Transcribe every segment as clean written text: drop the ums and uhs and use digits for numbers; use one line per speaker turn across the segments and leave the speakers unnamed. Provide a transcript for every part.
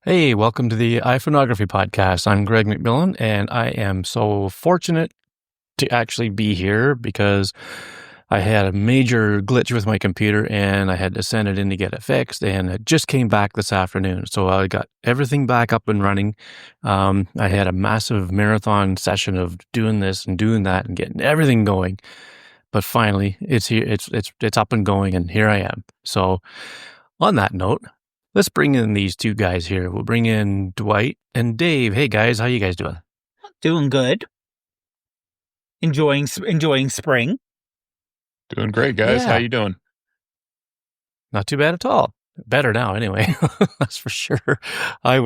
Hey, welcome to the iPhoneography podcast. I'm Greg McMillan, and I am so fortunate to actually be here because I had a major glitch with my computer and I had to send it in to get it fixed, and it just came back this afternoon. So I got everything back up and running. I had a massive marathon session of doing this and doing that and getting everything going. But finally, it's here. It's up and going, and here I am. So on that note, let's bring in these two guys here. We'll bring in Dwight and Dave. Hey guys, how you guys doing?
Doing good. Enjoying spring.
Doing great, guys. How
Yeah.
you doing?
Not too bad at all. Better now, anyway. That's for sure. I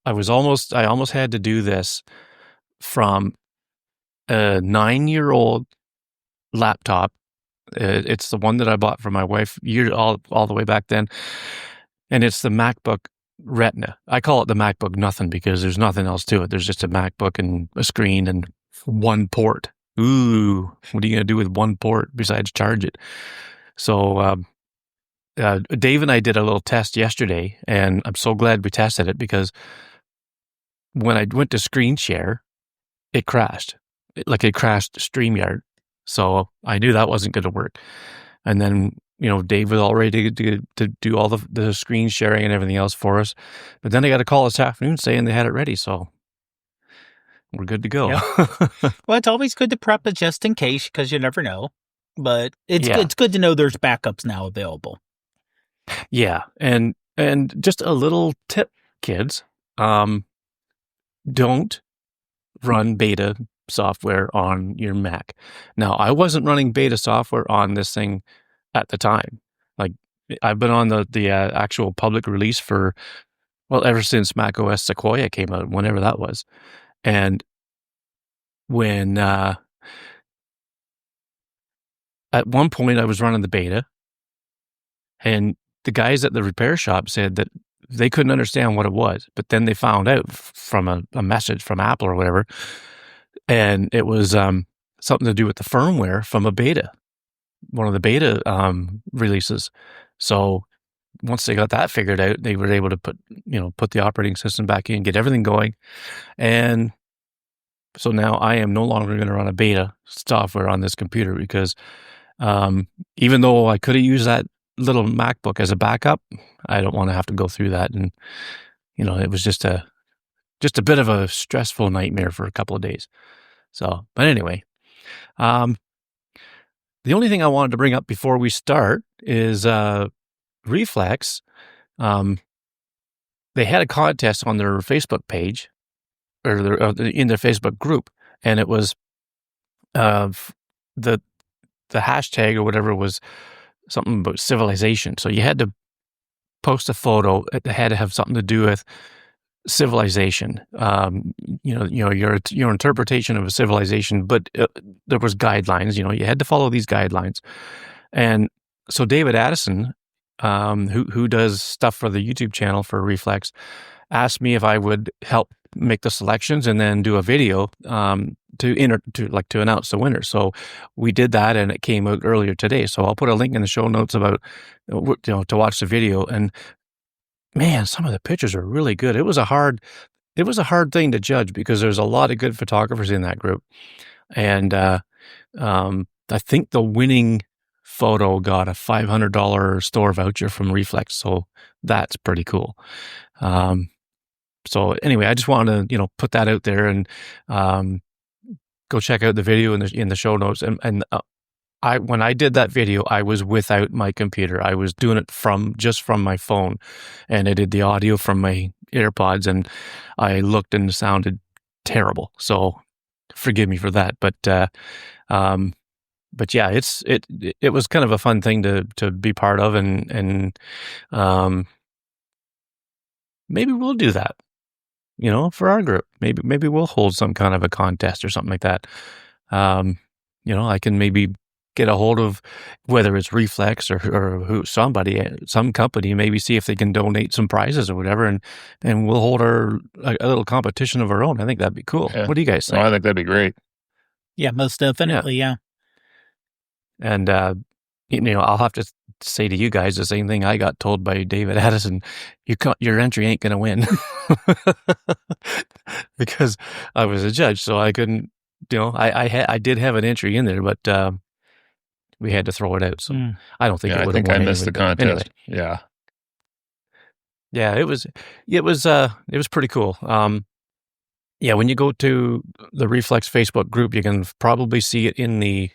almost had to do this from a 9-year-old laptop. It's the one that I bought for my wife all the way back then, and it's the MacBook Retina. I call it the MacBook nothing because there's nothing else to it. There's just a MacBook and a screen and one port. Ooh, what are you gonna do with one port besides charge it? So Dave and I did a little test yesterday, and I'm so glad we tested it because when I went to screen share, it crashed. It crashed StreamYard. So I knew that wasn't going to work. And then, Dave was all ready to do all the screen sharing and everything else for us. But then I got a call this afternoon saying they had it ready. So we're good to go.
Yep. Well, it's always good to prep it just in case because you never know. But it's good to know there's backups now available.
Yeah. And just a little tip, kids. Don't run beta software on your Mac. Now, I wasn't running beta software on this thing at the time. Like, I've been on the actual public release ever since Mac OS Sequoia came out, whenever that was. And when at one point I was running the beta, and the guys at the repair shop said that they couldn't understand what it was, but then they found out from a message from Apple or whatever, and it was something to do with the firmware from a beta, one of the beta releases. So once they got that figured out, they were able to put the operating system back in, get everything going. And so now I am no longer going to run a beta software on this computer because even though I could have used that little MacBook as a backup, I don't want to have to go through that. And, it was just a bit of a stressful nightmare for a couple of days. So, but anyway, the only thing I wanted to bring up before we start is Reflex. They had a contest on their Facebook page or in their Facebook group, and it was the hashtag or whatever was something about civilization. So you had to post a photo that had to have something to do with civilization, your interpretation of a civilization, but there was guidelines, you had to follow these guidelines. And so David Addison, who does stuff for the YouTube channel for Reflex, asked me if I would help make the selections and then do a video to announce the winner. So we did that, and it came out earlier today. So I'll put a link in the show notes about to watch the video. And man, some of the pictures are really good. It was a hard thing to judge because there's a lot of good photographers in that group. And I think the winning photo got a $500 store voucher from Reflex. So that's pretty cool. So anyway, I just wanted to, put that out there, and go check out the video in the show notes. And when I did that video, I was without my computer. I was doing it just from my phone, and I did the audio from my AirPods, and I looked and sounded terrible. So forgive me for that. But yeah, it was kind of a fun thing to be part of, and maybe we'll do that, for our group. Maybe we'll hold some kind of a contest or something like that. I can maybe get a hold of whether it's Reflex or some company, maybe see if they can donate some prizes or whatever, and we'll hold a little competition of our own. I think that'd be cool.
Yeah.
What do you guys think?
I think that'd be great.
Yeah, most definitely. Yeah.
And I'll have to say to you guys the same thing I got told by David Addison. Your entry ain't going to win. Because I was a judge, so I couldn't, I did have an entry in there, but we had to throw it out. So I don't think it would have won.
I missed the contest.
Anyway. Yeah, it was pretty cool. When you go to the Reflex Facebook group, you can probably see it in the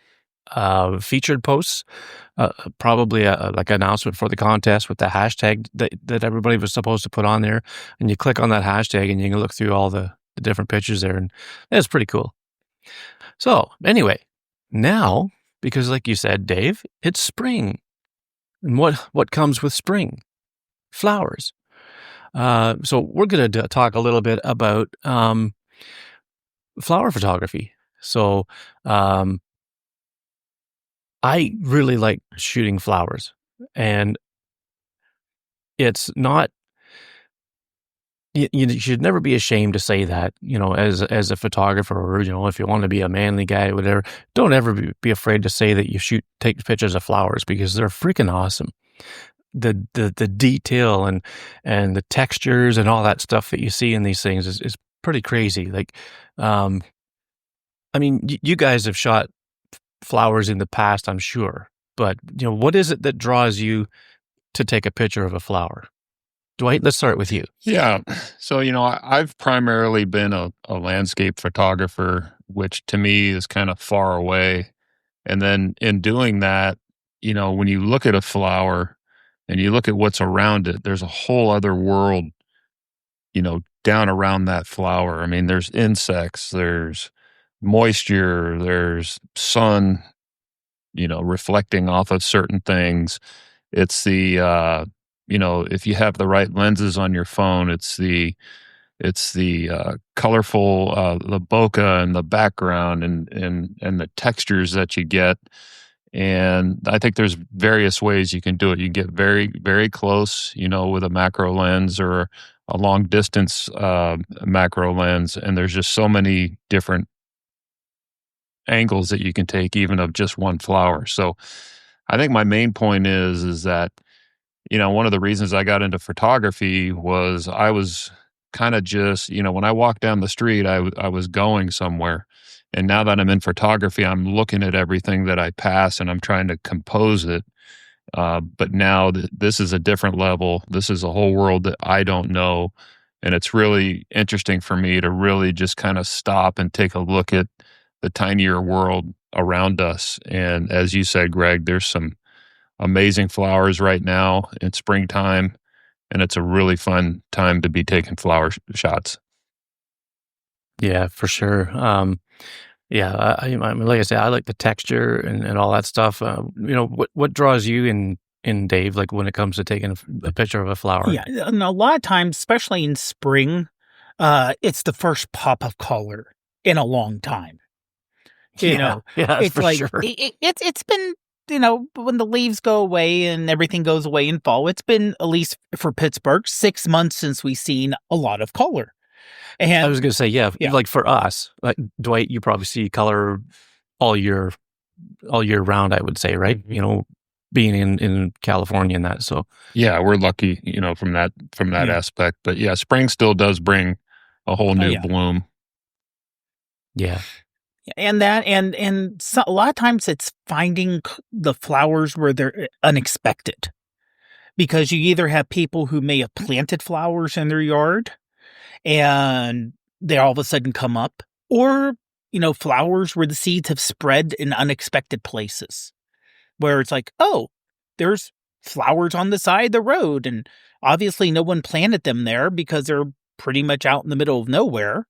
featured posts, probably like an announcement for the contest with the hashtag that everybody was supposed to put on there. And you click on that hashtag and you can look through all the different pictures there, and it's pretty cool. So anyway, now, because like you said, Dave, it's spring. And what comes with spring? Flowers. So we're going to talk a little bit about flower photography. So I really like shooting flowers, and it's not, you should never be ashamed to say that, as a photographer, or, if you want to be a manly guy, whatever, don't ever be afraid to say that you take pictures of flowers, because they're freaking awesome. The detail and the textures and all that stuff that you see in these things is pretty crazy. Like, you guys have shot flowers in the past, I'm sure, but what is it that draws you to take a picture of a flower? Dwight, let's start with you.
Yeah. So, I've primarily been a landscape photographer, which to me is kind of far away. And then in doing that, when you look at a flower and you look at what's around it, there's a whole other world, down around that flower. I mean, there's insects, there's moisture, there's sun, reflecting off of certain things. It's the, if you have the right lenses on your phone, it's the colorful, the bokeh and the background and the textures that you get. And I think there's various ways you can do it. You get very, very close, with a macro lens or a long distance macro lens. And there's just so many different angles that you can take, even of just one flower. So I think my main point is that, one of the reasons I got into photography was I was kind of just, when I walked down the street, I was going somewhere. And now that I'm in photography, I'm looking at everything that I pass and I'm trying to compose it. But now this is a different level. This is a whole world that I don't know. And it's really interesting for me to really just kind of stop and take a look at the tinier world around us. And as you said, Greg, there's some amazing flowers right now in springtime, and it's a really fun time to be taking flower shots.
Yeah, for sure. I mean, like I said, I like the texture and all that stuff. What draws you in Dave, like when it comes to taking a picture of a flower?
Yeah, and a lot of times, especially in spring, it's the first pop of color in a long time.
Yeah,
it's
for
like
sure.
It's been, when the leaves go away and everything goes away in fall, it's been, at least for Pittsburgh, 6 months since we've seen a lot of color. And
I was going to say, like for us, like Dwight, you probably see color all year round, I would say, right?
Mm-hmm.
Being in California and that. So
yeah, we're lucky, from that aspect. But yeah, spring still does bring a whole new bloom.
Yeah.
And so a lot of times it's finding the flowers where they're unexpected, because you either have people who may have planted flowers in their yard and they all of a sudden come up, or, flowers where the seeds have spread in unexpected places, where it's like, oh, there's flowers on the side of the road, and obviously no one planted them there because they're pretty much out in the middle of nowhere.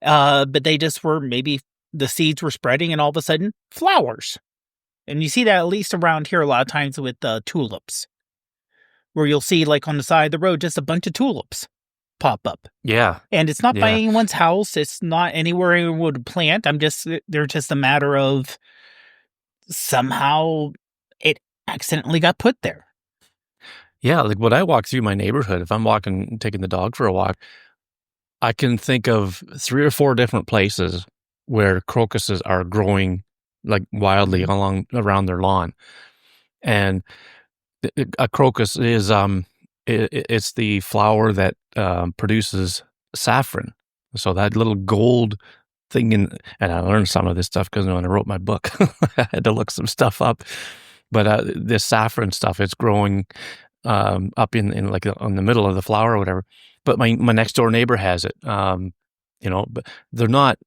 But they just were, maybe the seeds were spreading and all of a sudden flowers. And you see that at least around here a lot of times with tulips, where you'll see, like, on the side of the road, just a bunch of tulips pop up.
Yeah.
And it's not by anyone's house. It's not anywhere anyone would plant. They're just a matter of somehow it accidentally got put there.
Yeah. Like when I walk through my neighborhood, if I'm taking the dog for a walk, I can think of 3 or 4 different places where crocuses are growing like wildly around their lawn. And a crocus is it's the flower that produces saffron. So that little gold thing and I learned some of this stuff because when I wrote my book, I had to look some stuff up. But this saffron stuff, it's growing up in like on the middle of the flower or whatever. But my next door neighbor has it. But they're not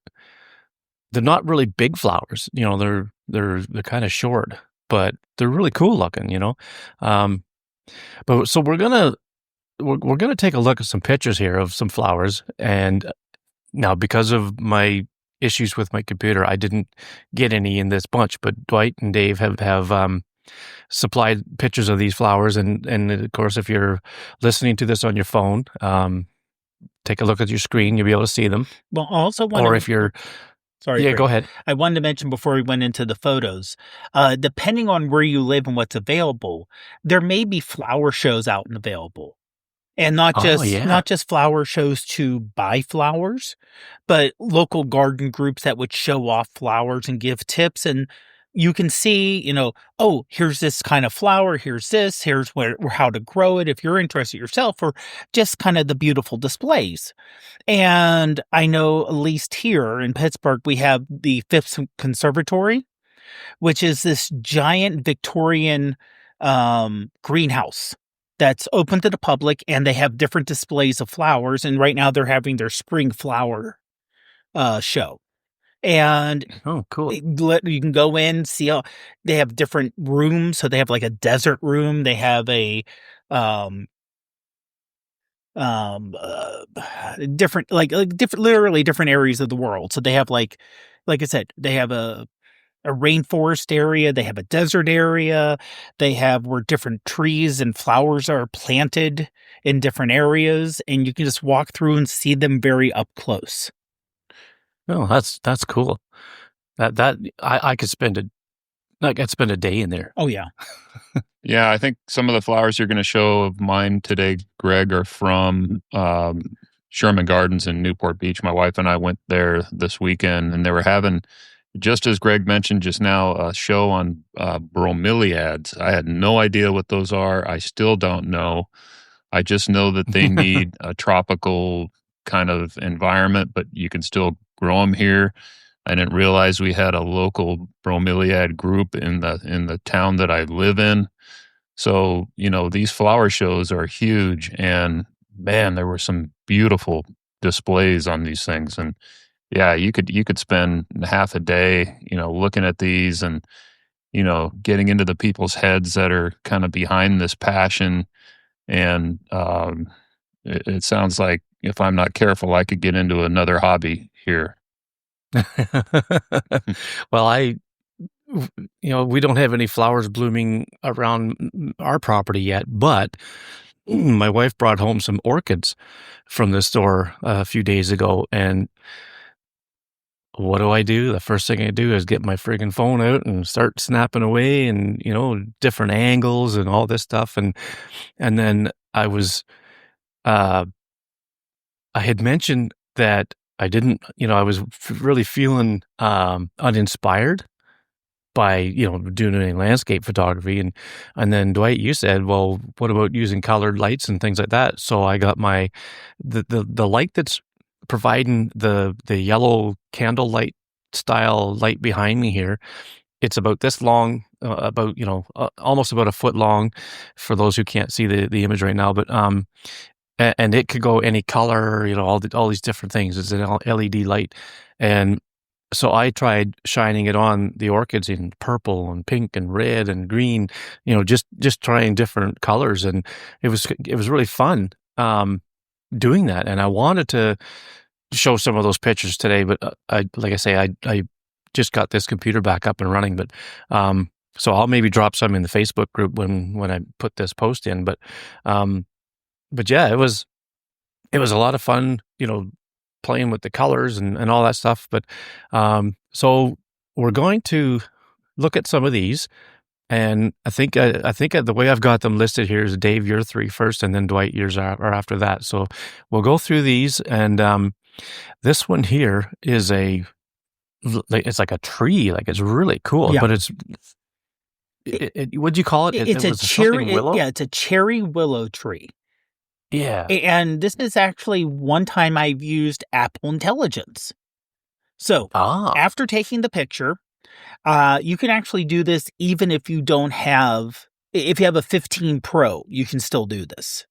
really big flowers. They're kind of short, but they're really cool looking. But so we're gonna take a look at some pictures here of some flowers, and now because of my issues with my computer, I didn't get any in this bunch. But Dwight and Dave have supplied pictures of these flowers, and of course, if you're listening to this on your phone, take a look at your screen. You'll be able to see them.
Well, I also want
or if you're
Sorry.
Yeah, go ahead.
I wanted to mention before we went into the photos, depending on where you live and what's available, there may be flower shows out and available. And not just flower shows to buy flowers, but local garden groups that would show off flowers and give tips. And you can see, oh, here's this kind of flower, here's this, here's how to grow it if you're interested yourself, or just kind of the beautiful displays. And I know at least here in Pittsburgh, we have the Fifth Conservatory, which is this giant Victorian greenhouse that's open to the public, and they have different displays of flowers. And right now they're having their spring flower show. And
oh, cool!
You can go in, see how they have different rooms. So they have like a desert room. They have a different literally different areas of the world. So they have like I said, they have a rainforest area, they have a desert area, they have where different trees and flowers are planted in different areas, and you can just walk through and see them very up close.
Oh, that's cool. I could spend a day in there.
Oh yeah.
Yeah, I think some of the flowers you're going to show of mine today, Greg, are from Sherman Gardens in Newport Beach. My wife and I went there this weekend, and they were having, just as Greg mentioned just now, a show on bromeliads. I had no idea what those are. I still don't know. I just know that they need a tropical kind of environment, but you can still grow them here. I didn't realize we had a local bromeliad group in the town that I live in. So, these flower shows are huge, and man, there were some beautiful displays on these things. And yeah, you could spend half a day, looking at these and, getting into the people's heads that are kind of behind this passion. And it sounds like if I'm not careful, I could get into another hobby here.
Well, we don't have any flowers blooming around our property yet, but my wife brought home some orchids from the store a few days ago, and what do? The first thing I do is get my friggin' phone out and start snapping away, and different angles and all this stuff, and then I was, I had mentioned that I didn't, I was really feeling uninspired by doing any landscape photography, and then Dwight, you said, well, what about using colored lights and things like that? So I got the light that's providing the yellow candle light style light behind me here. It's about this long, almost about a foot long, for those who can't see the image right now, but and it could go any color, all these different things. It's an LED light, and so I tried shining it on the orchids in purple and pink and red and green, just trying different colors. And it was really fun doing that. And I wanted to show some of those pictures today, but like I say, I just got this computer back up and running. But so I'll maybe drop some in the Facebook group when I put this post in. But yeah, it was a lot of fun, playing with the colors and all that stuff. But so we're going to look at some of these, and I think the way I've got them listed here is Dave, your 3 first, and then Dwight, yours are after that. So we'll go through these, and this one here is it's like a tree, like it's really cool,
yeah.
But What'd you call it?
It's
It
a
was a something
cherry.
willow?
Yeah, it's a cherry willow tree.
Yeah.
And this is actually one time I've used Apple Intelligence. So
Ah.
after taking the picture, you can actually do this even if you don't have, if you have a 15 Pro, you can still do this.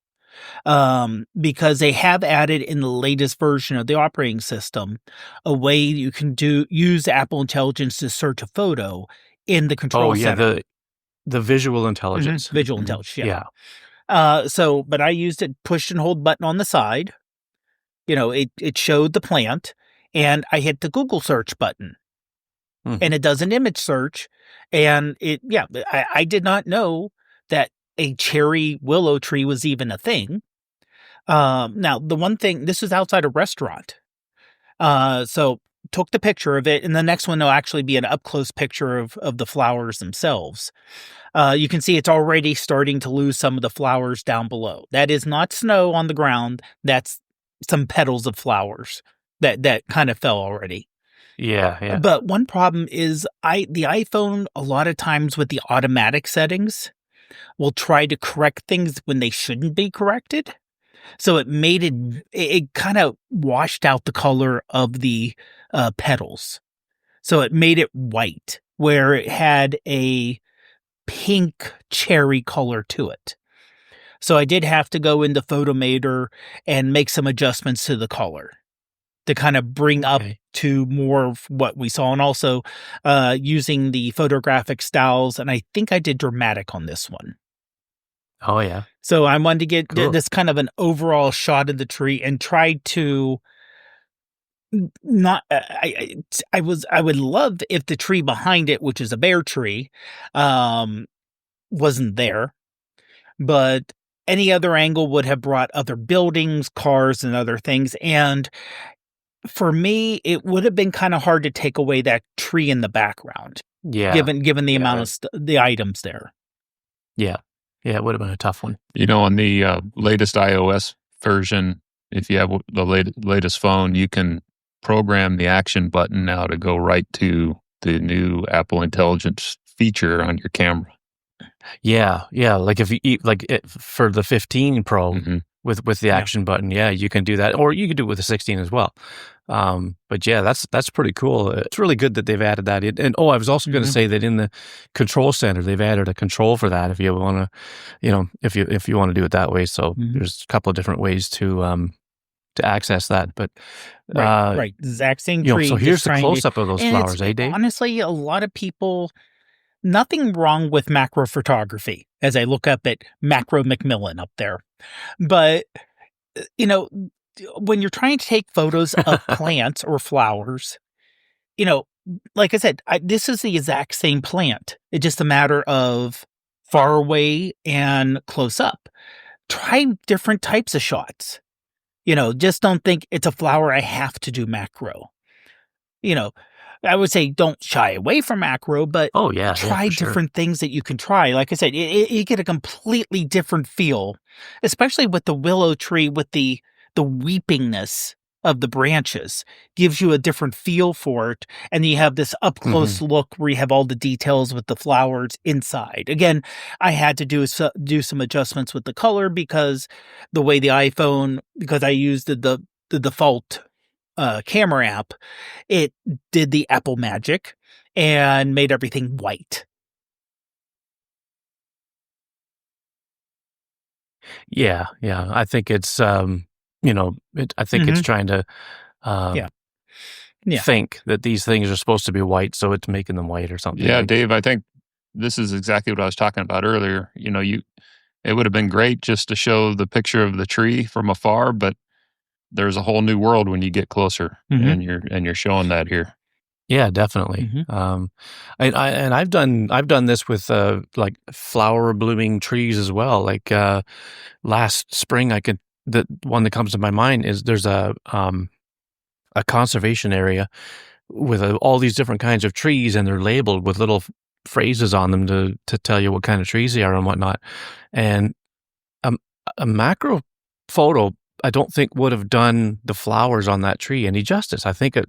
Because they have added in the latest version of the operating system a way you can use Apple Intelligence to search a photo in the control
Oh, yeah,
center.
the visual intelligence.
Visual intelligence, yeah.
Yeah.
But I used it, push and hold button on the side. It showed the plant, and I hit the Google search button,
Mhm.
and it does an image search. And I did not know that a cherry willow tree was even a thing. Now the one thing, this was outside a restaurant. So took the picture of it, and the next one will actually be an up close picture of the flowers themselves. You can see it's already starting to lose some of the flowers down below. That is not snow on the ground. That's some petals of flowers that kind of fell already.
Yeah.
But one problem is the iPhone, a lot of times with the automatic settings, will try to correct things when they shouldn't be corrected. So it kind of washed out the color of the petals. So it made it white, where it had a pink cherry color to it. So I did have to go into Photomator and make some adjustments to the color to kind of bring up to more of what we saw. And also using the photographic styles. And I think I did dramatic on this one.
Oh, yeah.
So I wanted to get
Cool.
this kind of an overall shot of the tree and tried to not. I would love if the tree behind it, which is a bare tree, wasn't there, but any other angle would have brought other buildings, cars, and other things. And for me, it would have been kind of hard to take away that tree in the background,
Yeah.
given the amount of the items there.
Yeah. Yeah, it would have been a tough one.
On the latest iOS version, if you have the latest phone, you can program the action button now to go right to the new Apple Intelligence feature on your camera.
Yeah. Like if you for the 15 Pro with the action button, yeah, you can do that, or you can do it with the 16 as well. But yeah, that's pretty cool. It's really good that they've added that in. And I was also going to say that in the control center, they've added a control for that if you want to, if you want to do it that way. So there's a couple of different ways to access that. But
right, exact same tree.
So here's the close up of those flowers, Dave?
Honestly, a lot of people. Nothing wrong with macro photography as I look up at Macro Macmillan up there. But, when you're trying to take photos of plants or flowers, like I said, this is the exact same plant. It's just a matter of far away and close up. Try different types of shots. Just don't think it's a flower I have to do macro. I would say don't shy away from macro, but try different things that you can try. Like I said, you get a completely different feel, especially with the willow tree, with the weepingness of the branches gives you a different feel for it. And you have this up close look where you have all the details with the flowers inside. Again, I had to do some adjustments with the color because the way the iPhone, because I used the default camera app, it did the Apple magic and made everything white.
Yeah. I think it's I think it's trying to think that these things are supposed to be white, so it's making them white or something.
Yeah, Dave, I think this is exactly what I was talking about earlier. It would have been great just to show the picture of the tree from afar, but there's a whole new world when you get closer, and you're showing that here.
Yeah, definitely. And I've done this with like flower blooming trees as well. Like last spring, the one that comes to my mind is there's a conservation area with all these different kinds of trees, and they're labeled with little phrases on them to tell you what kind of trees they are and whatnot. And a macro photo, I don't think would have done the flowers on that tree any justice. I think a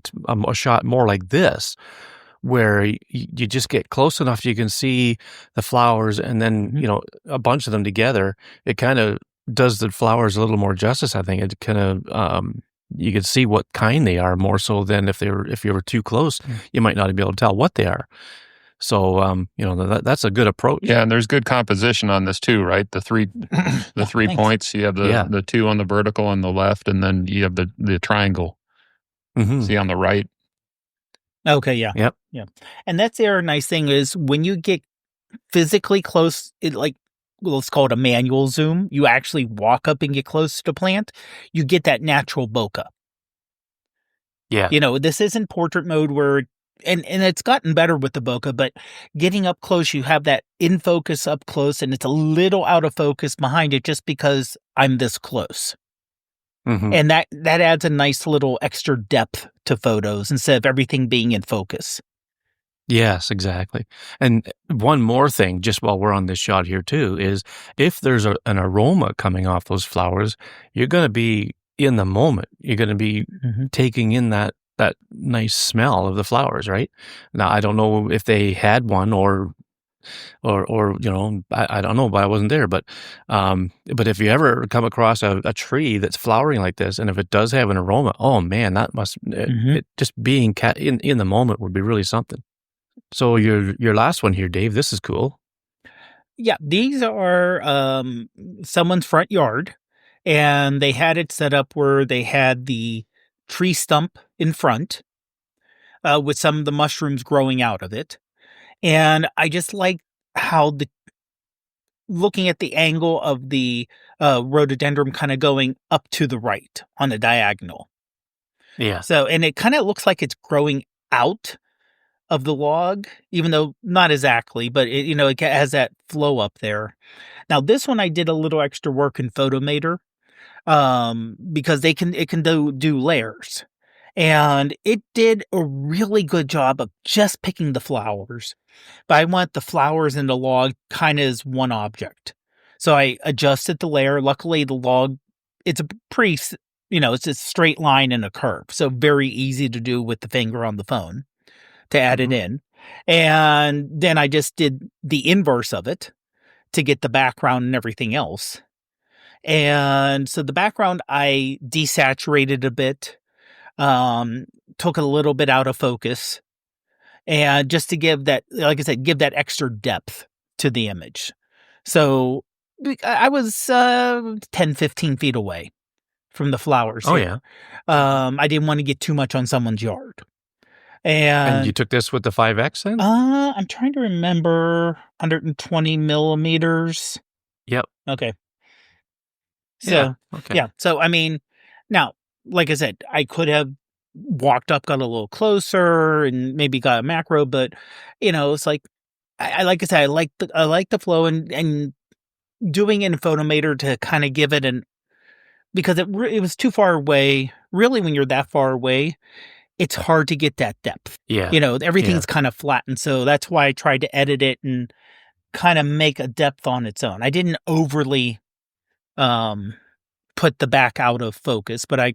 shot more like this where you just get close enough, you can see the flowers, and then, a bunch of them together, it kind of does the flowers a little more justice. I think it kind of, you can see what kind they are more so than if you were too close, you might not be able to tell what they are. So, that's a good approach.
Yeah, and there's good composition on this too, right? The three points. You have the two on the vertical on the left, and then you have the triangle.
Mm-hmm.
See on the right.
Okay, yeah.
Yep.
Yeah. And that's the other nice thing is when you get physically close, let's call it a manual zoom, you actually walk up and get close to the plant, you get that natural bokeh.
Yeah.
This isn't portrait mode where, and it's gotten better with the bokeh, but getting up close, you have that in focus up close, and it's a little out of focus behind it just because I'm this close.
Mm-hmm.
And that adds a nice little extra depth to photos instead of everything being in focus.
Yes, exactly. And one more thing, just while we're on this shot here too, is if there's an aroma coming off those flowers, you're going to be in the moment. You're going to be taking in that nice smell of the flowers, right? Now, I don't know if they had one or I don't know, but I wasn't there. But if you ever come across a tree that's flowering like this, and if it does have an aroma, oh man, that must it just being in the moment would be really something. So your last one here, Dave, this is cool.
Yeah, these are someone's front yard, and they had it set up where they had the tree stump in front with some of the mushrooms growing out of it. And I just like how looking at the angle of the rhododendron kind of going up to the right on the diagonal.
Yeah.
So, and it kind of looks like it's growing out of the log, even though not exactly, but it has that flow up there. Now, this one I did a little extra work in Photomator because it can do layers. And it did a really good job of just picking the flowers. But I want the flowers and the log kind of as one object. So I adjusted the layer. Luckily, the log, it's a pretty, it's a straight line and a curve. So very easy to do with the finger on the phone to add it in. And then I just did the inverse of it to get the background and everything else. And so the background, I desaturated a bit. Took a little bit out of focus, and just to give that, like I said, give that extra depth to the image. So I was 10, 15 feet away from the flowers.
Oh,
here. I didn't want to get too much on someone's yard. And
you took this with the 5X then?
I'm trying to remember 120 millimeters.
Yep.
Okay. So, yeah. So, I mean, now, like I said, I could have walked up, got a little closer, and maybe got a macro, but it's like like I said, I like the flow and doing it in Photomator to kind of give it because it was too far away. Really, when you're that far away, it's hard to get that depth.
Yeah,
everything's kind of flattened, so that's why I tried to edit it and kind of make a depth on its own. I didn't overly put the back out of focus, but I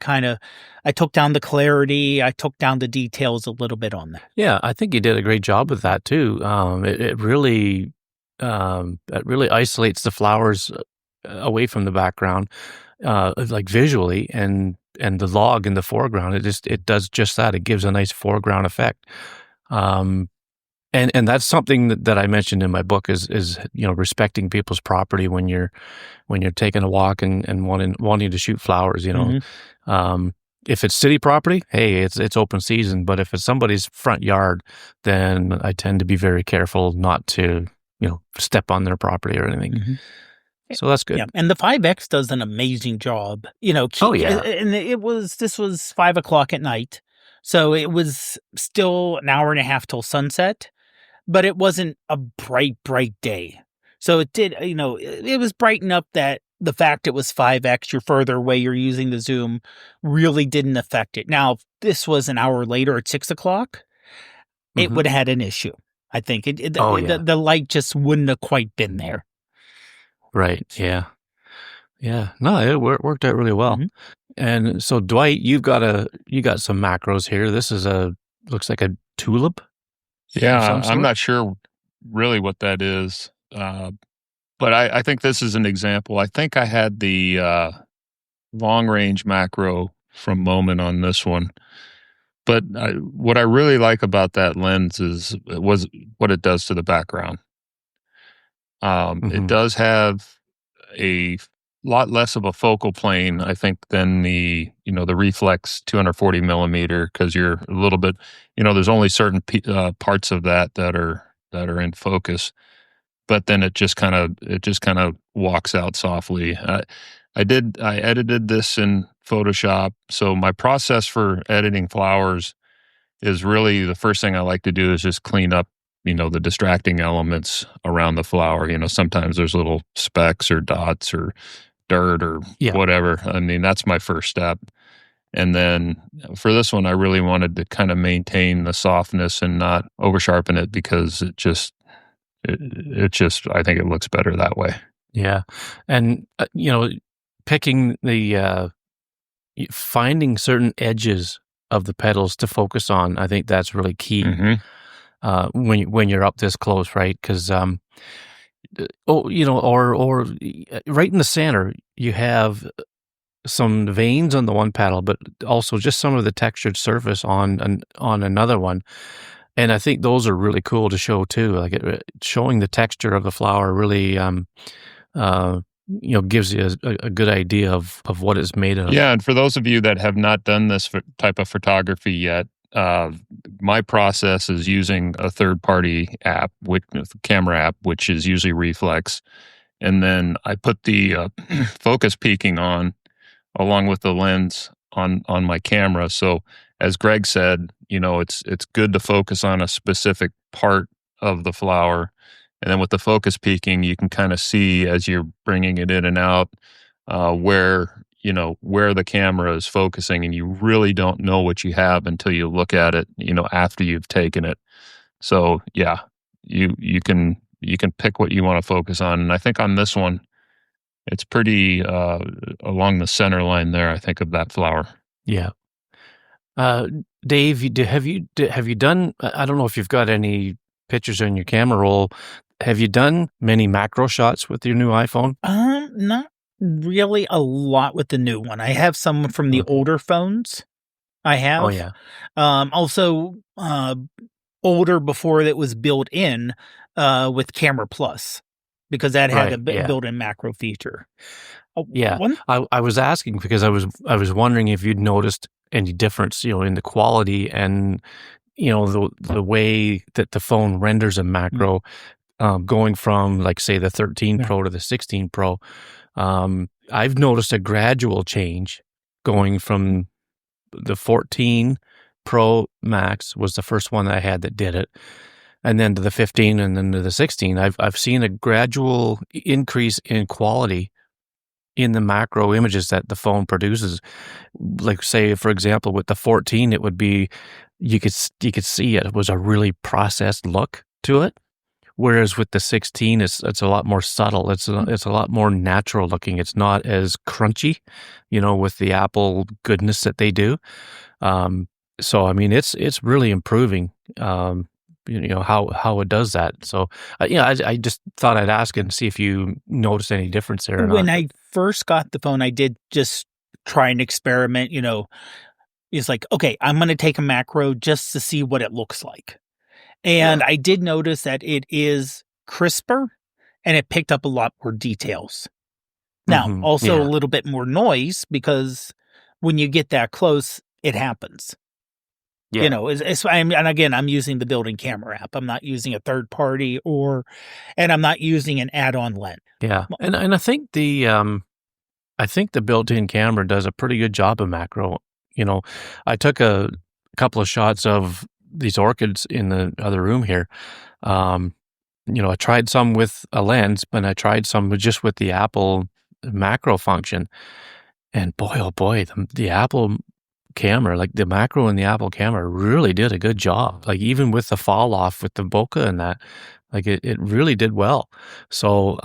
took down the clarity. I took down the details a little bit on that.
Yeah, I think you did a great job with that too. It really isolates the flowers away from the background, like visually, and the log in the foreground. It does just that. It gives a nice foreground effect. And that's something that I mentioned in my book is respecting people's property when you're taking a walk and wanting to shoot flowers. If it's city property, hey, it's open season. But if it's somebody's front yard, then I tend to be very careful not to step on their property or anything. So that's good.
Yeah, and the 5X does an amazing job.
Oh yeah,
and this was 5:00 at night, so it was still an hour and a half till sunset. But it wasn't a bright day. So it did, it was bright enough that the fact it was 5X, you're further away, you're using the zoom, really didn't affect it. Now, if this was an hour later at 6:00, it would have had an issue. I think the light just wouldn't have quite been there.
Right. Yeah. Yeah. No, it worked out really well. And so, Dwight, you got some macros here. This is looks like a tulip.
Yeah,
of some
I'm
sort?
not sure really what that is, but I think this is an example. I think I had the long range macro from Moment on this one. But what I really like about that lens was what it does to the background. It
Mhm.
does have a lot less of a focal plane, I think, than the reflex 240 millimeter because you're a little bit, there's only certain parts of that are in focus, but then it just kind of walks out softly. I edited this in Photoshop, so my process for editing flowers is really the first thing I like to do is just clean up, the distracting elements around the flower. Sometimes there's little specks or dots or dirt or
Yeah.
whatever. I mean, that's my first step. And then for this one, I really wanted to kind of maintain the softness and not over sharpen it because it just, I think it looks better that way.
Yeah. And, picking finding certain edges of the petals to focus on, I think that's really key,
Hmm.
when you're up this close, right? Because, right in the center, you have some veins on the one petal, but also just some of the textured surface on another one. And I think those are really cool to show too. Like showing the texture of the flower really, uh, gives you a good idea of what it's made of.
Yeah, and for those of you that have not done this type of photography yet, my process is using a third-party app, camera app, which is usually Reflex, and then I put the focus peaking on along with the lens on my camera. So as Greg said, it's good to focus on a specific part of the flower, and then with the focus peaking, you can kind of see as you're bringing it in and out where the camera is focusing, and you really don't know what you have until you look at it, after you've taken it. So yeah, you can pick what you want to focus on, and I think on this one it's pretty along the center line there, I think, of that flower.
Yeah. Uh, Dave, have you done? I don't know if you've got any pictures on your camera roll. Have you done many macro shots with your new iPhone?
Not really a lot with the new one. I have some from the
Okay.
older phones. I
Oh
have.
yeah.
Also, older before it was built in, with Camera Plus, because that had a
Right. Yeah.
built-in macro feature.
Yeah.
One
I was asking because I was wondering if you'd noticed any difference, in the quality and the way that the phone renders a macro, going from like say the 13
Yeah.
Pro to the 16 Pro. I've noticed a gradual change going from the 14 Pro Max was the first one that I had that did it, and then to the 15 and then to the 16. I've seen a gradual increase in quality in the macro images that the phone produces. Like say, for example, with the 14, it would be you could see it was a really processed look to it. Whereas with the 16, it's a lot more subtle. It's a lot more natural looking. It's not as crunchy, with the Apple goodness that they do. So I mean, it's really improving. How it does that. So I just thought I'd ask and see if you noticed any difference there or
When
not.
I first got the phone, I did just try and experiment, It's like, "Okay, I'm gonna take a macro just to see what it looks like." And I did notice that it is crisper, and it picked up a lot more details. Now,
Hmm.
also a
Yeah,
little bit more noise because when you get that close, it happens.
yeah,
And again, I'm using the built-in camera app. I'm not using a third party and I'm not using an add-on lens.
yeah. And I think the built-in camera does a pretty good job of macro. I took a couple of shots of these orchids in the other room here. Um, I tried some with a lens, but I tried some just with the Apple macro function. And boy, oh boy, the Apple camera, like the macro in the Apple camera really did a good job. Like even with the fall off with the bokeh and that, like it really did well. So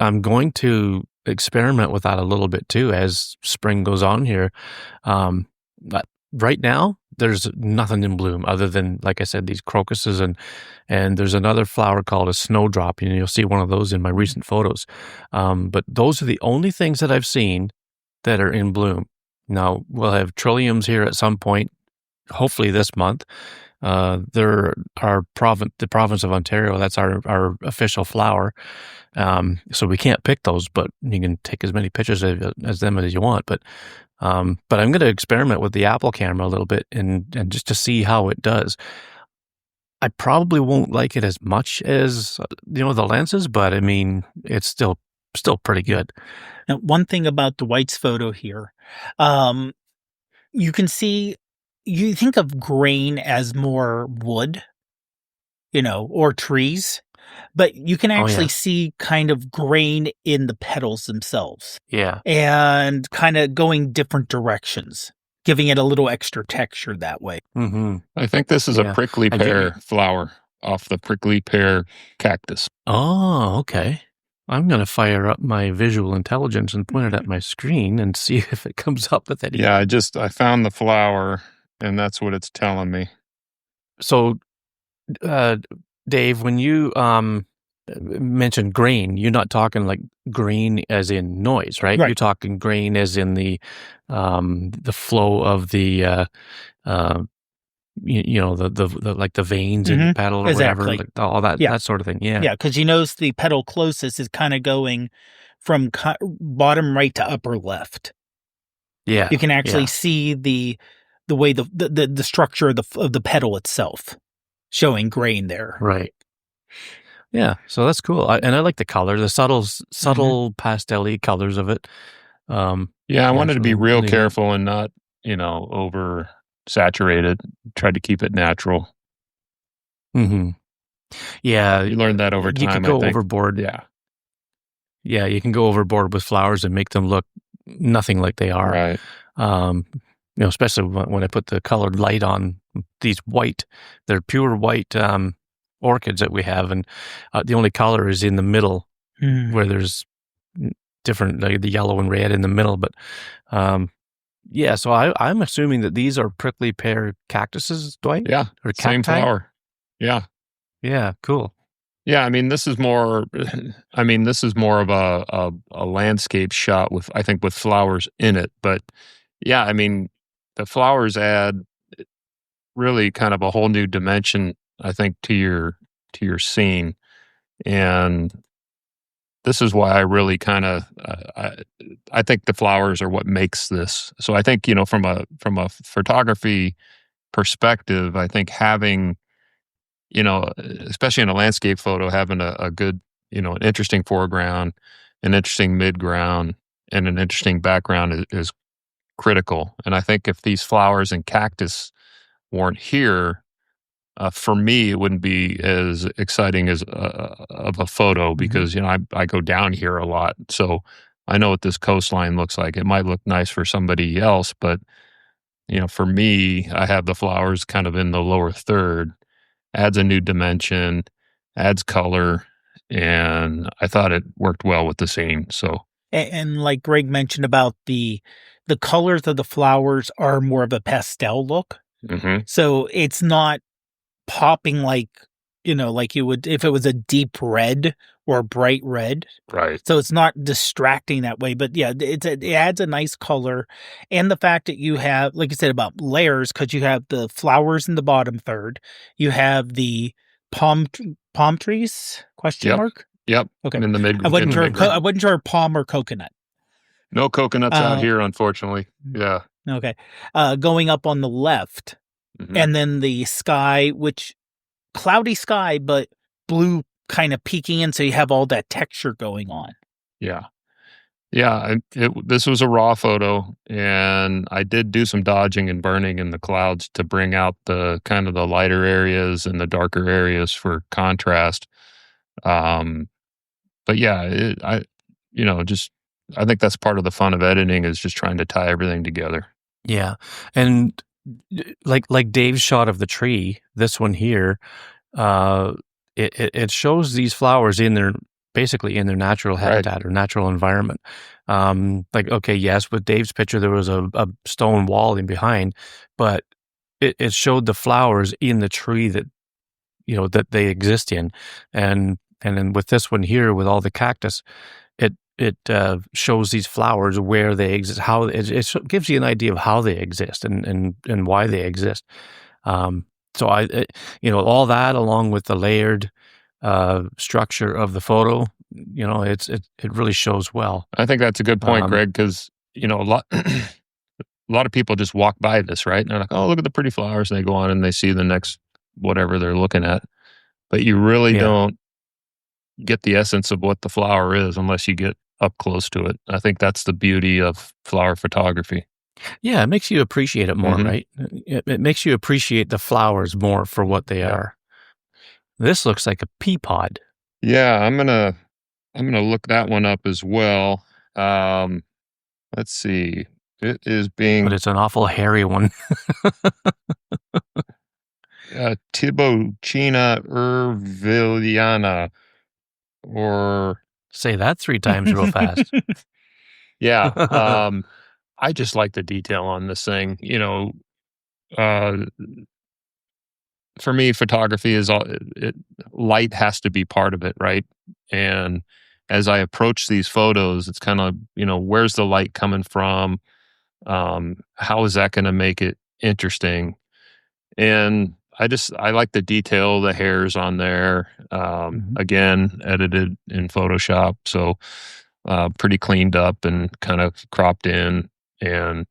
I'm going to experiment with that a little bit too as spring goes on here. Um, right now, there's nothing in bloom other than, like I said, these crocuses and there's another flower called a snowdrop. You'll see one of those in my recent photos. But those are the only things that I've seen that are in bloom. Now we'll have trilliums here at some point, hopefully this month. They're the province of Ontario. That's our official flower. So we can't pick those, but you can take as many pictures as them as you want. But I'm going to experiment with the Apple camera a little bit and just to see how it does. I probably won't like it as much as the lenses, but I mean, it's still pretty good.
Now, one thing about Dwight's photo here, you can see, you think of grain as more wood, or trees, but you can actually see kind of grain in the petals themselves.
Yeah.
And kind of going different directions, giving it a little extra texture that way.
Mm-hmm.
I think this is a prickly pear flower off the prickly pear cactus.
Oh, okay. I'm going to fire up my visual intelligence and point it at my screen and see if it comes up with any.
Yeah, I found the flower, and that's what it's telling me.
So, Dave, when you mentioned grain, you're not talking like grain as in noise, right? You're talking grain as in the flow of the the like the veins in the petal or whatever, like all that that sort of thing. Yeah,
because the petal closest is kind of going from bottom right to upper left.
Yeah,
you can actually see the way the structure of the petal itself showing grain there.
Right. Yeah, so that's cool. I like the color, the subtle pastel-y colors of it.
I wanted to be real careful and not, over saturated. Tried to keep it natural.
Mm-hmm. Yeah,
you learned that over time.
You can go overboard. Yeah, you can go overboard with flowers and make them look nothing like they are.
Right.
Especially when I put the colored light on these they're pure white orchids that we have, and the only color is in the middle where there's different, like the yellow and red in the middle. But so I'm assuming that these are prickly pear cactuses, Dwight.
Yeah,
or
same flower.
Yeah, cool.
Yeah, I mean, this is more of a landscape shot with flowers in it. But yeah, I mean, the flowers add really kind of a whole new dimension, I think, to your scene. And this is why I really kind of, I think the flowers are what makes this. So I think, from a photography perspective, I think having, especially in a landscape photo, having a good, an interesting foreground, an interesting midground, and an interesting background is critical. And I think if these flowers and cactus weren't here, for me, it wouldn't be as exciting as of a photo because, I go down here a lot. So I know what this coastline looks like. It might look nice for somebody else, but, for me, I have the flowers kind of in the lower third, adds a new dimension, adds color, and I thought it worked well with the scene. So,
and like Greg mentioned about the colors of the flowers are more of a pastel look.
Mm-hmm.
So it's not popping like you would if it was a deep red or a bright red.
Right.
So it's not distracting that way. But yeah, it adds a nice color. And the fact that you have, like you said, about layers, because you have the flowers in the bottom third. You have the palm trees, question mark?
Yep.
Okay.
In the mid.
I wasn't sure palm or coconut.
No coconuts out here, unfortunately. Yeah.
Okay. Going up on the left. Mm-hmm. And then the sky, which cloudy sky, but blue kind of peeking in. So you have all that texture going on.
Yeah. Yeah. This was a raw photo, and I did do some dodging and burning in the clouds to bring out the kind of the lighter areas and the darker areas for contrast. But yeah, I think that's part of the fun of editing is just trying to tie everything together.
Yeah. And like Dave's shot of the tree, this one here, it shows these flowers in their basically in their natural
Right.
habitat or natural environment. Like, okay, yes, with Dave's picture, there was a stone wall in behind, but it showed the flowers in the tree that, that they exist in. And then with this one here, with all the cactus, it shows these flowers where they exist, how it gives you an idea of how they exist and why they exist. So all that along with the layered structure of the photo, it really shows well.
I think that's a good point,
Um,
Greg, because a lot a lot of people just walk by this, right? And they're like, "Oh, look at the pretty flowers," and they go on and they see the next whatever they're looking at. But you really
yeah,
don't get the essence of what the flower is unless you get up close to it. I think that's the beauty of flower photography.
yeah, it makes you appreciate it more,
Mhm.
right? It makes you appreciate the flowers more for what they
Yeah.
are. This looks like a pea pod,
Yeah, I'm gonna look that one up as well. Um, let's see. It is
but
being
it's an awful hairy one.
Tibouchina urviliana, or
Say that 3 times real fast.
yeah. I just like the detail on this thing. Uh, for me, photography is all. Light has to be part of it, right? And as I approach these photos, it's kind of where's the light coming from? How is that going to make it interesting? And I like the detail, the hairs on there.
Mhm.
Again, edited in Photoshop, so pretty cleaned up and kind of cropped in. And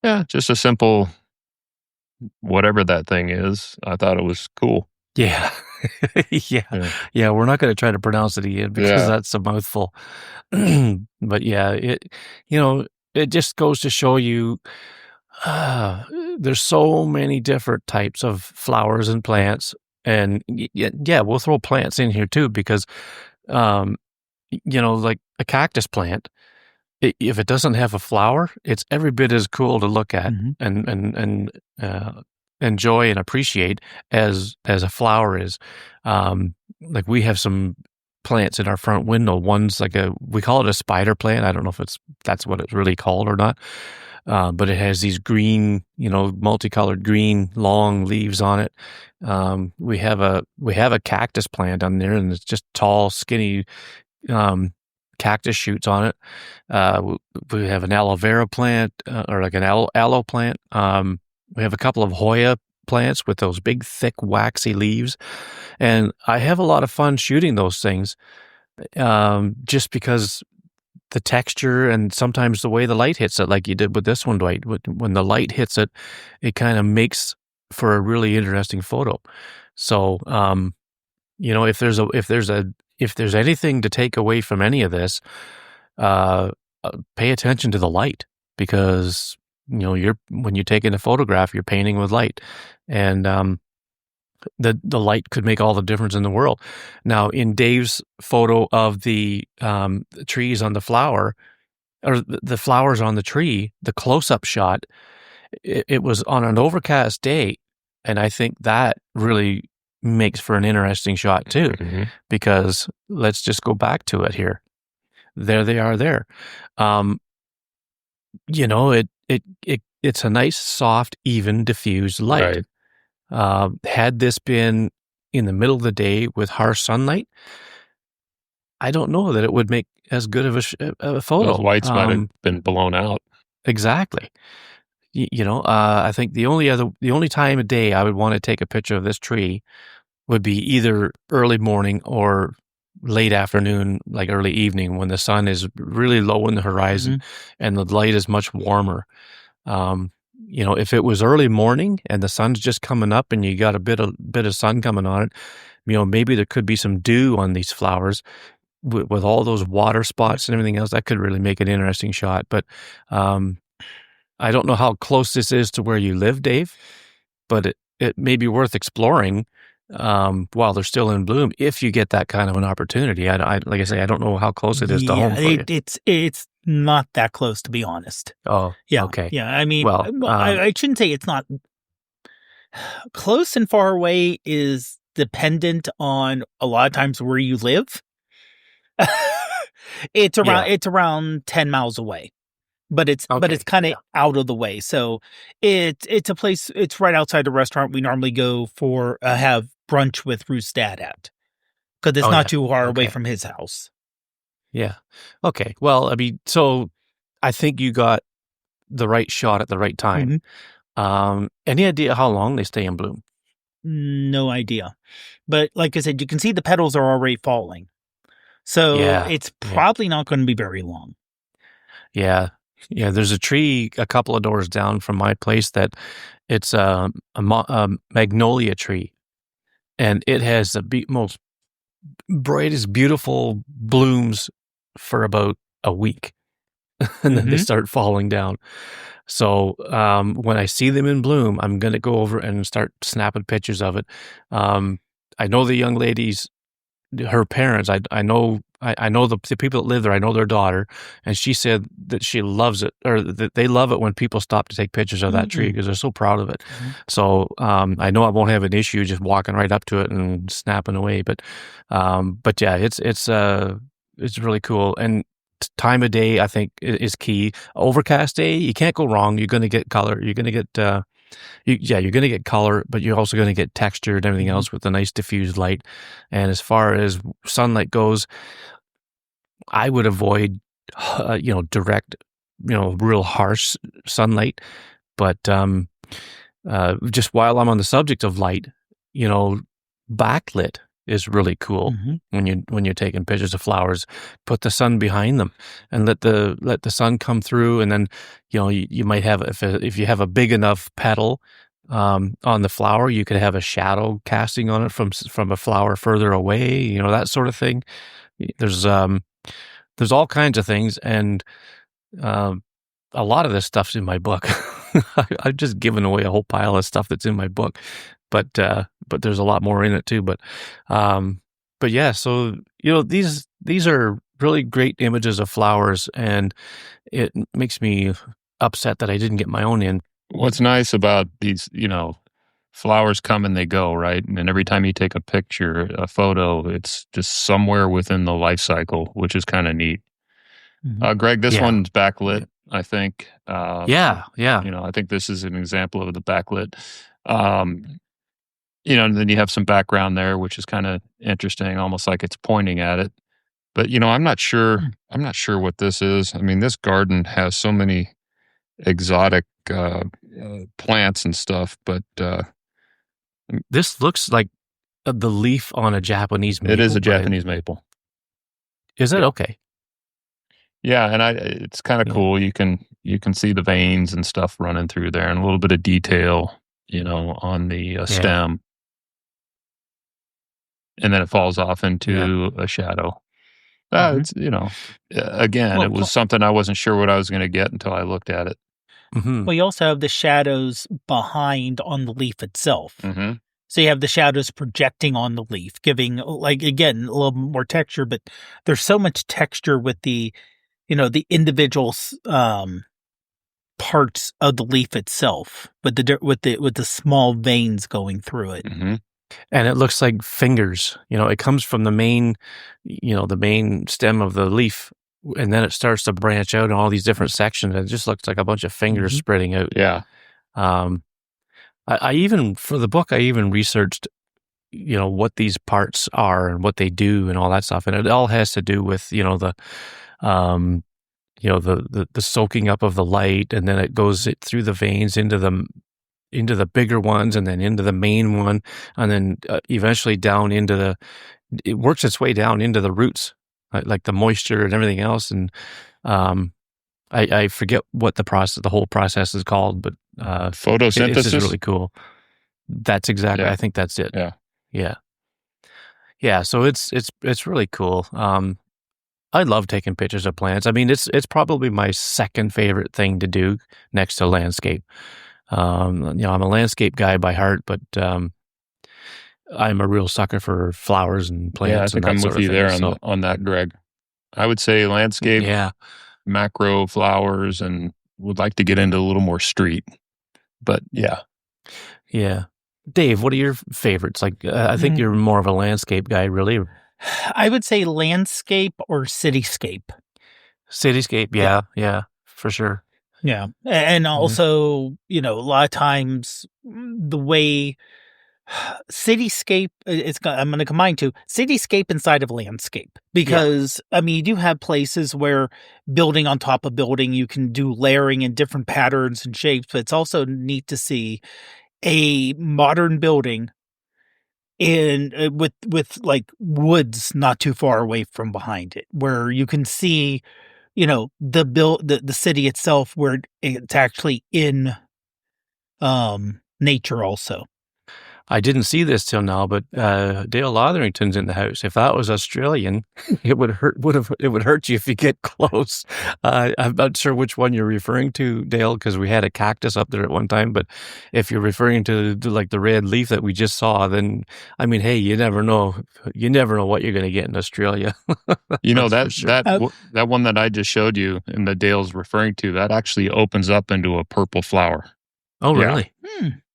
yeah, just a simple whatever that thing is. I thought it was cool.
Yeah. Yeah.
Yeah,
Yeah, we're not gonna try to pronounce it again because
yeah,
that's a mouthful. But yeah, you know, it just goes to show you, uh, there's so many different types of flowers and plants, and yeah, we'll throw plants in here too because, um, like a cactus plant, if it doesn't have a flower, it's every bit as cool to look at
Mhm.
and enjoy and appreciate as a flower is. Like we have some plants in our front window. One's like we call it a spider plant. I don't know if that's what it's really called or not. But it has these green, multicolored green long leaves on it. We have a cactus plant on there, and it's just tall, skinny um, cactus shoots on it. We have an aloe vera plant, or like an aloe plant. We have a couple of Hoya plants with those big, thick, waxy leaves, and I have a lot of fun shooting those things, just because the texture and sometimes the way the light hits it, like you did with this one, Dwight. When the light hits it, it kind of makes for a really interesting photo. So, if there's anything to take away from any of this, uh, pay attention to the light because when you're taking a photograph, you're painting with light, and the light could make all the difference in the world. Now, in Dave's photo of the trees on the flower or the flowers on the tree, the close up shot, it was on an overcast day, and I think that really makes for an interesting shot too,
mhm,
because let's just go back to it here. There they are there. Um, it's a nice, soft, even, diffused light.
right.
Had this been in the middle of the day with harsh sunlight, I don't know that it would make as good of a
Those
photo.
whites might have been blown out.
Exactly. I think the only time of day I would want to take a picture of this tree would be either early morning or late afternoon, like early evening, when the sun is really low in the horizon
Mhm.
and the light is much warmer. Um, if it was early morning and the sun's just coming up and you got a bit of sun coming on it, maybe there could be some dew on these flowers with all those water spots and everything else. That could really make an interesting shot. But um, I don't know how close this is to where you live, Dave, but it may be worth exploring while they're still in bloom if you get that kind of an opportunity. Like I say, I don't know how close it is to home
Yeah,
for you.
it's not that close, to be honest.
Oh,
Yeah,
okay.
yeah. I mean,
Well,
I shouldn't say it's not close and far away is dependent on a lot of times where you live. It's around
Yeah.
it's around 10 miles away. But it's
Okay.
kind of out of the way. So it's a place. It's right outside the restaurant we normally go for have brunch with Ruth's dad at, because it's
Oh
not
yeah.
too far away
Okay.
from his house.
Yeah. Okay. Well, I mean, so I think you got the right shot at the right time. Any idea how long they stay in bloom?
No idea, but like I said, you can see the petals are already falling, so
Yeah.
it's
Yeah.
probably not going to be very long.
Yeah. Yeah. There's a tree a couple of doors down from my place that it's a magnolia tree, and it has the most brightest, beautiful blooms for about a week, and then they start falling down. So when I see them in bloom, I'm going to go over and start snapping pictures of it. I know the young ladies, her parents. I know the people that live there. I know their daughter, and she said that she loves it, or that they love it when people stop to take pictures of that tree because they're so proud of it. So I know I won't have an issue just walking right up to it and snapping away. But yeah, it's really cool. And time of day, I think, is key. Overcast day, you can't go wrong. You're going to get color. You're going to get you're going to get color, but you're also going to get texture and everything else with the nice diffused light. And as far as sunlight goes, I would avoid, direct, real harsh sunlight. But just while I'm on the subject of light, backlit is really cool when you're taking pictures of flowers. Put the sun behind them and let the sun come through, and then you might have, if you have a big enough petal on the flower, you could have a shadow casting on it from a flower further away, that sort of thing. There's all kinds of things, and a lot of this stuff's in my book. I've just given away a whole pile of stuff that's in my book, but there's a lot more in it too. But yeah, so these are really great images of flowers, and it makes me upset that I didn't get my own in.
What's nice about these, flowers come and they go, right? And every time you take a picture, a photo, it's just somewhere within the life cycle, which is kind of neat. Greg, this one's backlit, I think.
Yeah.
I think this is an example of the backlit. And then you have some background there, which is kind of interesting, almost like it's pointing at it. But I'm not sure. I'm not sure what this is. I mean, this garden has so many exotic plants and stuff, but
This looks like the leaf on a Japanese maple.
it is a Japanese maple.
Is it?
Yeah.
Okay.
Yeah, and it's kind of cool. You can see the veins and stuff running through there, and a little bit of detail, on the stem, and then it falls off into a shadow. It's again, it was something I wasn't sure what I was going to get until I looked at it.
Well, you also have the shadows behind on the leaf itself. So you have the shadows projecting on the leaf, giving, like, again, a little more texture, but there's so much texture with the, the individual parts of the leaf itself, with the small veins going through it.
And it looks like fingers. It comes from the main stem of the leaf, and then it starts to branch out in all these different sections. It just looks like a bunch of fingers spreading out.
Yeah.
I even, for the book, I even researched, what these parts are and what they do and all that stuff. And it all has to do with, the soaking up of the light, and then it goes through the veins into the bigger ones, and then into the main one, and then eventually down into it works its way down into the roots, like the moisture and everything else. And I forget what the whole process is called, but
photosynthesis.
It's just really cool. That's exactly. I think that's it. Yeah. So it's really cool. I love taking pictures of plants. I mean, it's probably my second favorite thing to do next to landscape. I'm a landscape guy by heart, but I'm a real sucker for flowers and plants.
Yeah, I think I'm with you there on that, Greg. I would say landscape, macro flowers, and would like to get into a little more street. But yeah.
Dave, what are your favorites? Like, I think you're more of a landscape guy, really.
I would say landscape or cityscape.
Cityscape, yeah, for sure.
Yeah. And
Mhm.
also, a lot of times the way cityscape, I'm going to combine two cityscape inside of landscape because, you do have places where building on top of building, you can do layering in different patterns and shapes, but it's also neat to see a modern building in with like woods not too far away from behind it where you can see the city itself where it's actually in nature also.
I didn't see this till now, but Dale Lotherington's in the house. If that was Australian, it would hurt you if you get close. I'm not sure which one you're referring to, Dale, because we had a cactus up there at one time. But if you're referring to like the red leaf that we just saw, then hey, you never know. You never know what you're going to get in Australia.
that
sure.
that one that I just showed you and that Dale's referring to, that actually opens up into a purple flower.
Oh, really?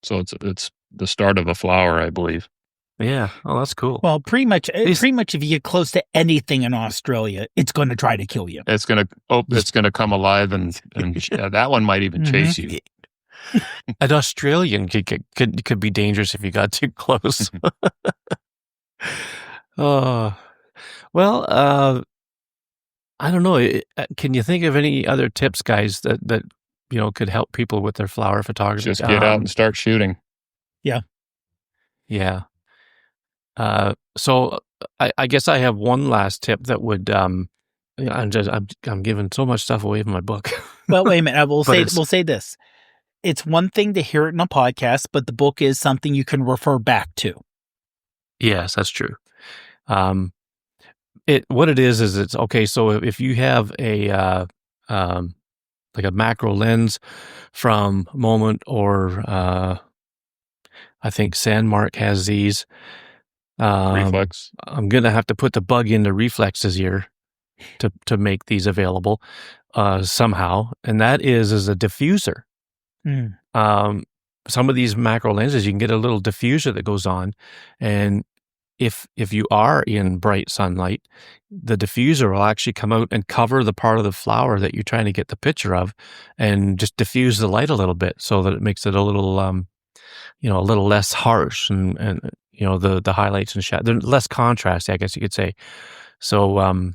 So it's the start of a flower, I believe.
Yeah. Oh, that's cool.
Well, pretty much if you get close to anything in Australia, it's going to try to kill you.
It's going to come alive and that one might even chase you.
An Australian could be dangerous if you got too close. Well, I don't know. Can you think of any other tips, guys, that could help people with their flower photography?
Just get out and start shooting.
Yeah.
Yeah. So I guess I have one last tip that would I'm giving so much stuff away from my book.
Well, wait a minute. We'll say this. It's one thing to hear it in a podcast, but the book is something you can refer back to.
Yes, that's true. What it is it's okay. So if you have a like a macro lens from Moment or I think Sandmark has these.
Reflex.
I'm gonna have to put the bug into Reflex's ear to make these available somehow, and that is a diffuser. Some of these macro lenses, you can get a little diffuser that goes on, and if you are in bright sunlight, the diffuser will actually come out and cover the part of the flower that you're trying to get the picture of, and just diffuse the light a little bit so that it makes it a little a little less harsh and the highlights and shadows, they're less contrast, I guess you could say. So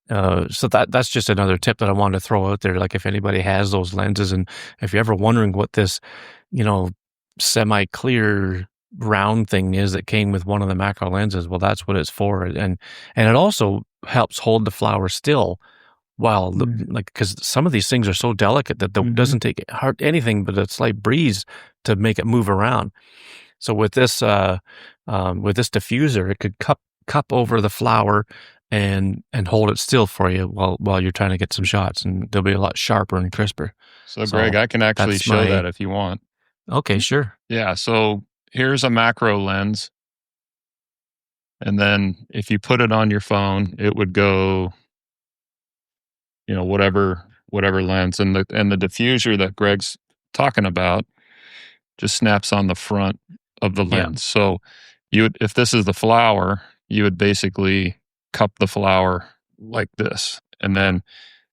so that's just another tip that I wanted to throw out there. Like if anybody has those lenses, and if you're ever wondering what this semi-clear round thing is that came with one of the macro lenses, well, that's what it's for. And it also helps hold the flower still while because some of these things are so delicate that it doesn't take anything but a slight breeze to make it move around. So with this diffuser, it could cup over the flower and hold it still for you while you're trying to get some shots, and they'll be a lot sharper and crisper.
So Greg, I can actually show that if you want.
Okay, sure.
Yeah. So here's a macro lens, and then if you put it on your phone, it would go, whatever lens, and the diffuser that Greg's talking about just snaps on the front of the lens. So if this is the flower, you would basically cup the flower like this, and then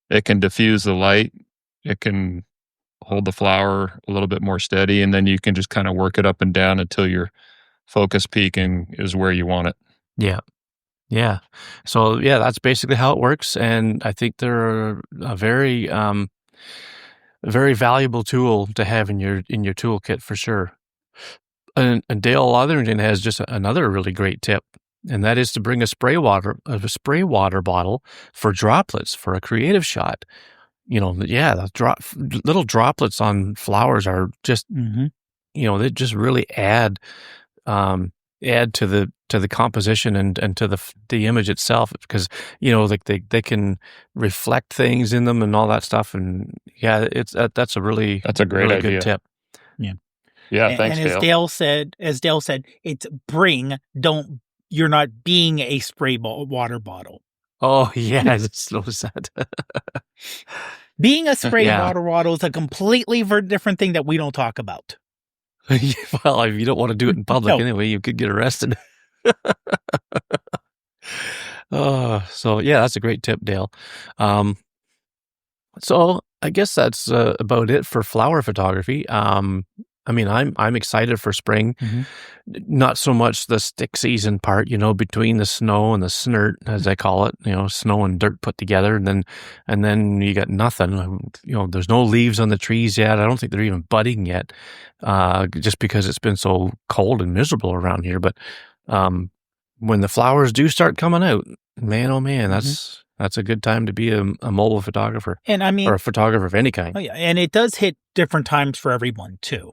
it can diffuse the light. It can hold the flower a little bit more steady, and then you can just kind of work it up and down until your focus peaking is where you want it.
Yeah. Yeah. So that's basically how it works. And I think they're a very, very valuable tool to have in your toolkit for sure. And Dale Lotherington has just another really great tip, and that is to bring a spray water bottle for droplets for a creative shot. The little droplets on flowers are just, they just really add to the composition and to the image itself, because like they can reflect things in them and all that stuff, and that's a great
really
good tip.
Yeah, thanks,
and
Dale.
As Dale said, it's you're not being a spray water bottle.
Oh yeah, just notice that.
Being a spray water bottle is a completely different thing that we don't talk about.
Well, if you don't want to do it in public anyway, you could get arrested. So yeah, that's a great tip, Dale. So I guess that's about it for flower photography. I mean, I'm excited for spring.
Mhm.
Not so much the stick season part, between the snow and the snert, as I call it. Snow and dirt put together, and then you got nothing. There's no leaves on the trees yet. I don't think they're even budding yet, just because it's been so cold and miserable around here. But when the flowers do start coming out, man, oh man, that's a good time to be a mobile photographer.
And I mean,
or a photographer of any kind.
oh yeah, and it does hit different times for everyone too.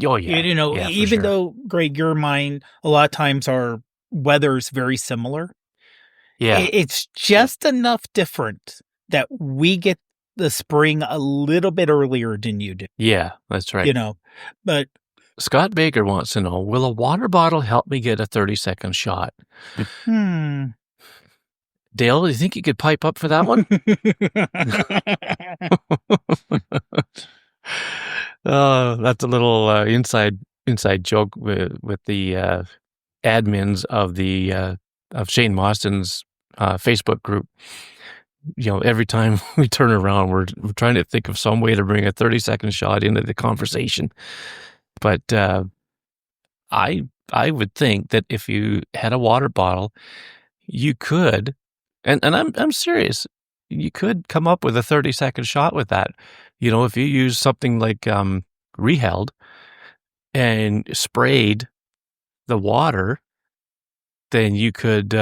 Oh yeah, yeah, for
Even
sure.
though, Greg, your mind, a lot of times our weather's very similar.
Yeah,
It's just enough different that we get the spring a little bit earlier than you do,
yeah, that's right.
But
Scott Baker wants to know, will a water bottle help me get a 30-second shot? Dale, do you think you could pipe up for that one? That's a little inside joke with the admins of Shane Mostyn's Facebook group. Every time we turn around, we're trying to think of some way to bring a 30-second shot into the conversation. But I would think that if you had a water bottle, you could, and I'm serious, you could come up with a 30-second shot with that. If you use something like Reheld and sprayed the water, then you could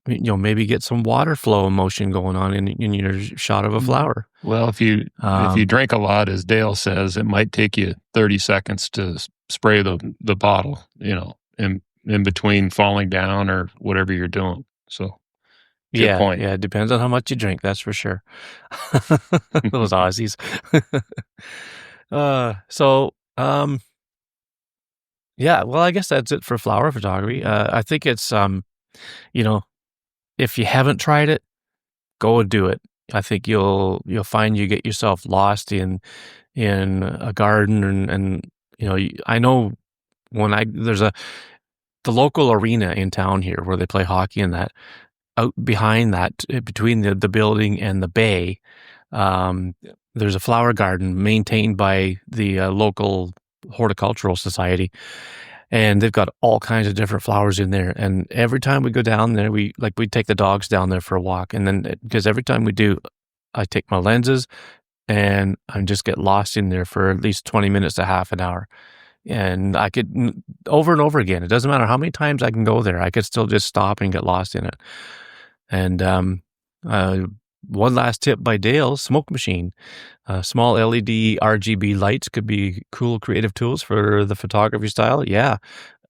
maybe get some water flow motion going on in your shot of a flower.
Well, if you drink a lot, as Dale says, it might take you 30 seconds to spray the bottle, in between falling down or whatever you're doing. So, good point.
Yeah, it depends on how much you drink, that's for sure. Those Aussies. Yeah, well, I guess that's it for flower photography. I think it's, if you haven't tried it, go and do it. I think you'll find you get yourself lost in a garden, and I know there's the local arena in town here where they play hockey, and that out behind that, between the building and the bay, there's a flower garden maintained by the local horticultural society. And they've got all kinds of different flowers in there. And every time we go down there, we take the dogs down there for a walk. And then, because every time we do, I take my lenses and I just get lost in there for at least 20 minutes to half an hour. And I could, over and over again, it doesn't matter how many times I can go there, I could still just stop and get lost in it. And one last tip by Dale, smoke machine. Small LED RGB lights could be cool creative tools for the photography style. Yeah.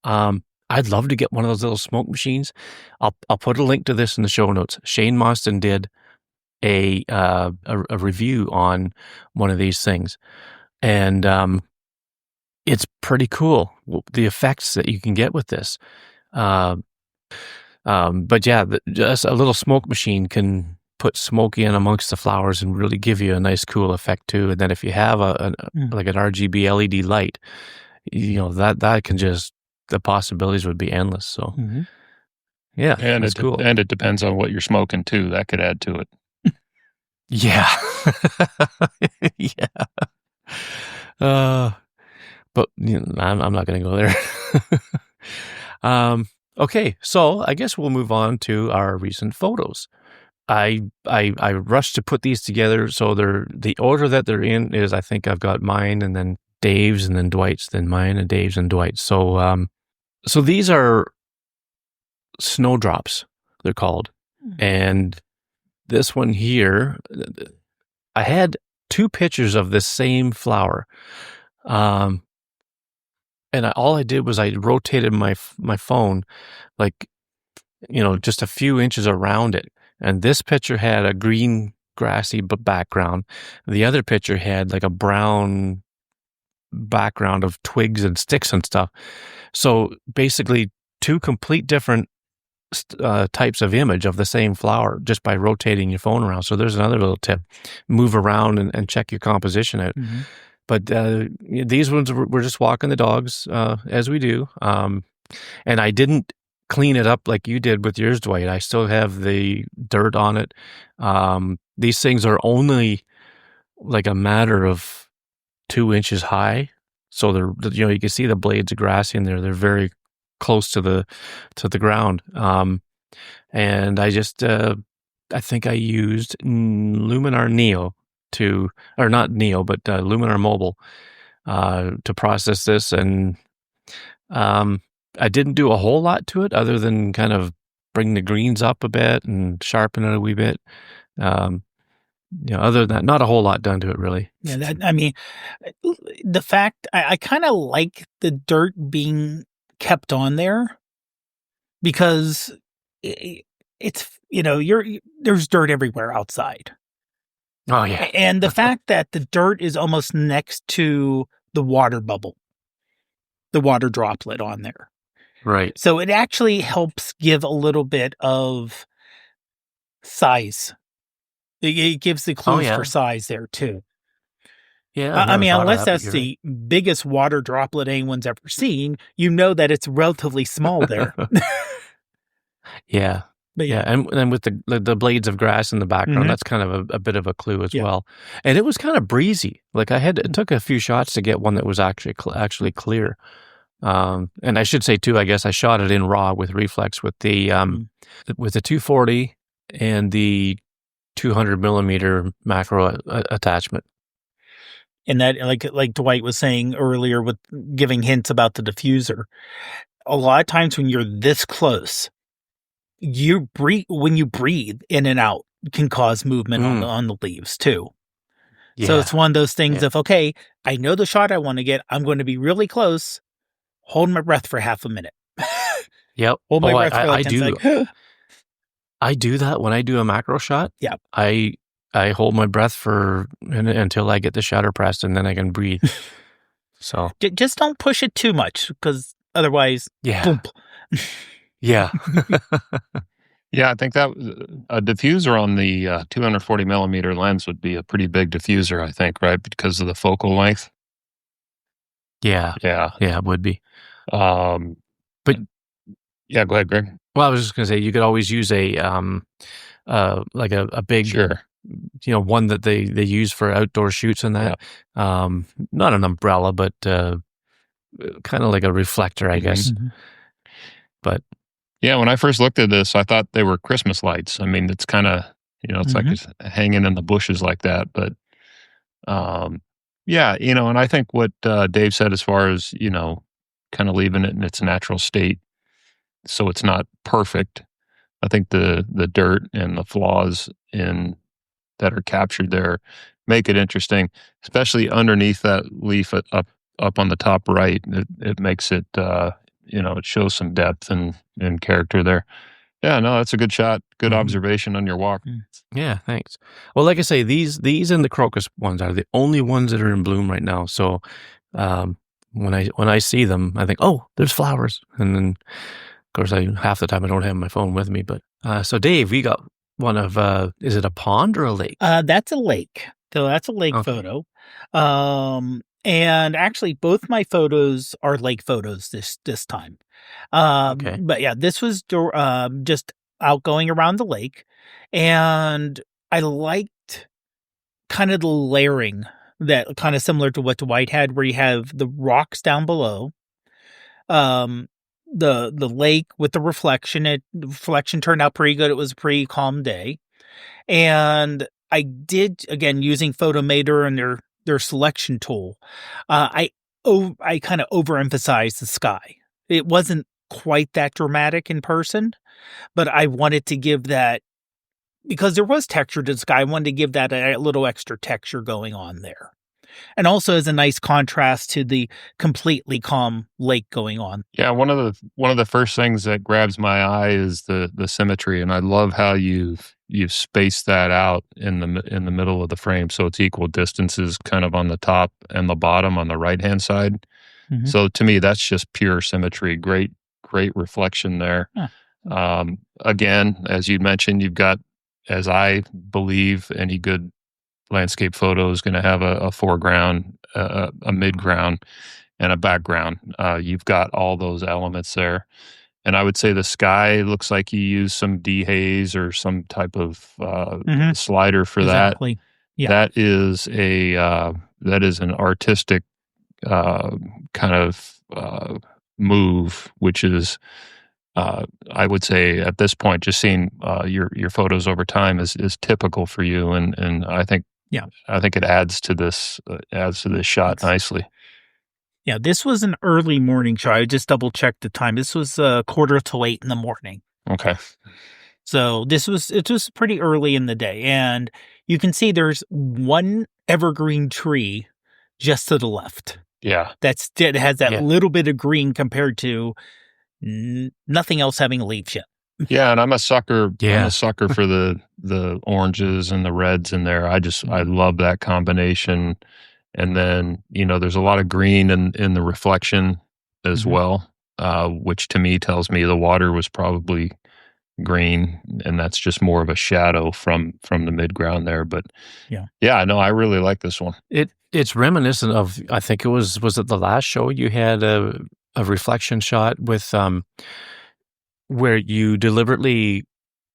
I'd love to get one of those little smoke machines. I'll put a link to this in the show notes. Shane Mostyn did a review on one of these things, and it's pretty cool, the effects that you can get with this. But yeah, just a little smoke machine can put smoke in amongst the flowers and really give you a nice, cool effect too. And then if you have like an RGB LED light, that can just, the possibilities would be endless. So yeah,
and
that's cool.
And it depends on what you're smoking too. That could add to it.
Yeah. Yeah. But I'm not going to go there. Okay, so I guess we'll move on to our recent photos. I rushed to put these together, so the order that they're in is, I think I've got mine and then Dave's and then Dwight's, then mine and Dave's and Dwight's. So so these are snowdrops, they're called. And this one here, I had two pictures of this same flower. And all I did was I rotated my phone, like, just a few inches around it. And this picture had a green grassy background. The other picture had like a brown background of twigs and sticks and stuff. So basically two complete different types of image of the same flower just by rotating your phone around. So there's another little tip. Move around and check your composition out. But these ones were just walking the dogs, as we do. And I didn't clean it up like you did with yours, Dwight. I still have the dirt on it. These things are only like a matter of 2 inches high, so you can see the blades of grass in there. They're very close to the ground. And I just I think I used Luminar Neo or not Neo, but Luminar Mobile to process this, and I didn't do a whole lot to it other than kind of bring the greens up a bit and sharpen it a wee bit. Other than that, not a whole lot done to it, really.
Yeah, the fact I kind of like the dirt being kept on there because it's there's dirt everywhere outside.
Oh yeah,
and the fact that the dirt is almost next to the water bubble, the water droplet on there,
right?
So it actually helps give a little bit of size. It gives the clues for size there too.
Yeah,
I mean, unless that's the biggest water droplet anyone's ever seen, that it's relatively small there.
Yeah. But yeah, and with the blades of grass in the background, that's kind of a bit of a clue as well. And it was kind of breezy. Like it took a few shots to get one that was actually clear. And I should say too, I guess I shot it in RAW with reflex with the 240 and the 200 millimeter macro attachment.
And that, like Dwight was saying earlier, with giving hints about the diffuser, a lot of times when you're this close, when you breathe in and out can cause movement on the leaves too. Yeah. So it's one of those things of, okay, I know the shot I want to get. I'm going to be really close. Hold my breath for half a minute.
Yep.
Hold my breath for like 10 seconds.
I do that when I do a macro shot.
Yeah.
I hold my breath until I get the shutter pressed, and then I can breathe. So
just don't push it too much, because otherwise, boom.
Yeah.
Yeah, I think that a diffuser on the 240 millimeter lens would be a pretty big diffuser, I think, right? Because of the focal length.
Yeah.
Yeah.
Yeah, it would be.
But yeah, go ahead, Greg.
Well, I was just going to say, you could always use a like a big, one that they use for outdoor shoots and that. Yeah. Not an umbrella, but kind of like a reflector, I guess. Mm-hmm. But
yeah, when I first looked at this, I thought they were Christmas lights. I mean, it's kind of, it's like it's hanging in the bushes like that. But yeah, and I think what Dave said as far as, kind of leaving it in its natural state, so it's not perfect. I think the dirt and the flaws that are captured there make it interesting, especially underneath that leaf up on the top right. It makes it, it shows some depth and character there. Yeah, no, that's a good shot. Good observation on your walk.
Yeah, thanks. Well, like I say, these and the crocus ones are the only ones that are in bloom right now. So when I see them, I think, oh, there's flowers. And then, of course, half the time I don't have my phone with me. But so, Dave, we got one of, is it a pond or a lake?
That's a lake. So that's a lake photo. And actually, both my photos are lake photos this time. Okay. But yeah, this was just out going around the lake, and I liked kind of the layering that kind of similar to what Dwight had, where you have the rocks down below, the lake with the reflection. The reflection turned out pretty good. It was a pretty calm day, and I did, again, using Photomator and their selection tool, I kind of overemphasized the sky. It wasn't quite that dramatic in person, but I wanted to give that, because there was texture to the sky, I wanted to give that a little extra texture going on there. And also as a nice contrast to the completely calm lake going on.
Yeah, one of the first things that grabs my eye is the symmetry, and I love how you've spaced that out in the middle of the frame, so it's equal distances, kind of on the top and the bottom on the right hand side. Mm-hmm. So to me, that's just pure symmetry. Great reflection there. Yeah. Again, as you mentioned, you've got, as I believe, any good landscape photo is going to have a foreground, a midground, and a background. You've got all those elements there. And I would say the sky looks like you use some dehaze or some type of slider for
Exactly. Yeah.
that is an artistic kind of move, which is I would say at this point, just seeing your photos over time is typical for you, and I think it adds to this shot nicely.
Yeah, this was an early morning show. I just double checked the time. This was 7:45 in the morning.
Okay.
So it was pretty early in the day, and you can see there's one evergreen tree just to the left.
Yeah.
That has that little bit of green compared to nothing else having leaves yet.
Yeah, and I'm a sucker. Yeah. I'm a sucker for the oranges and the reds in there. I love that combination. And then, there's a lot of green in the reflection as well, which to me tells me the water was probably green, and that's just more of a shadow from the midground there. But no, I really like this one.
It's reminiscent of, I think was it the last show you had a reflection shot with where you deliberately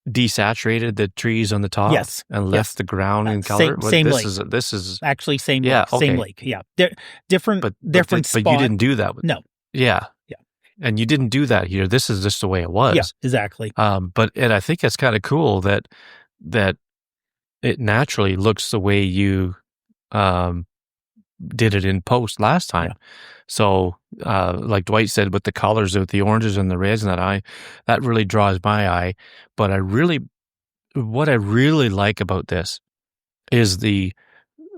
desaturated the trees on the top and left the ground in color.
Same lake.
This is
actually same lake. Same lake. Yeah. Different spot.
But you didn't do that.
No.
Yeah. Yeah. And you didn't do that here. This is just the way it was.
Yeah, exactly.
But I think it's kind of cool that it naturally looks the way you did it in post last time. Yeah. So, like Dwight said, with the colors of the oranges and the reds and that really draws my eye. But what I really like about this is the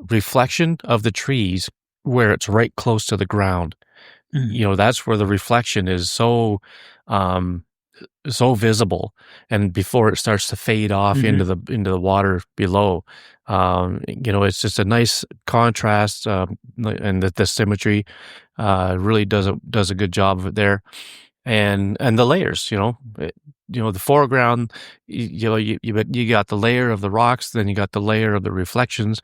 reflection of the trees where it's right close to the ground. Mm-hmm. That's where the reflection is so visible, and before it starts to fade off into the water below, it's just a nice contrast, and the symmetry really does a good job of it there, and the layers, the foreground, you got the layer of the rocks, then you got the layer of the reflections,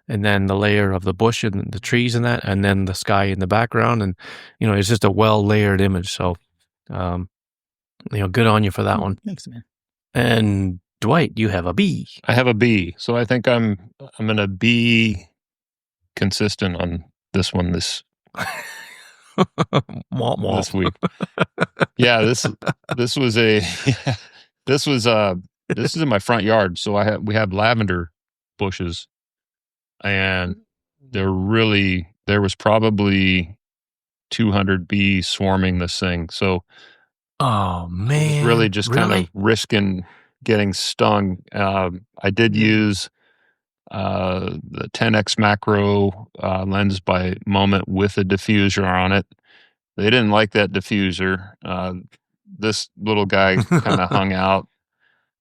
and then the layer of the bush and the trees and that, and then the sky in the background, and it's just a well layered image. So, good on you for that one.
Thanks, man.
And Dwight, you have a B.
I have a B. So I think I'm gonna be consistent on this one this week. Yeah, this was this is in my front yard. So we have lavender bushes, and there was probably 200 bees swarming this thing. So
oh man,
it was really just kind of risking getting stung. I did use the 10x macro lens by Moment with a diffuser on it. They didn't like that diffuser. This little guy kind of hung out.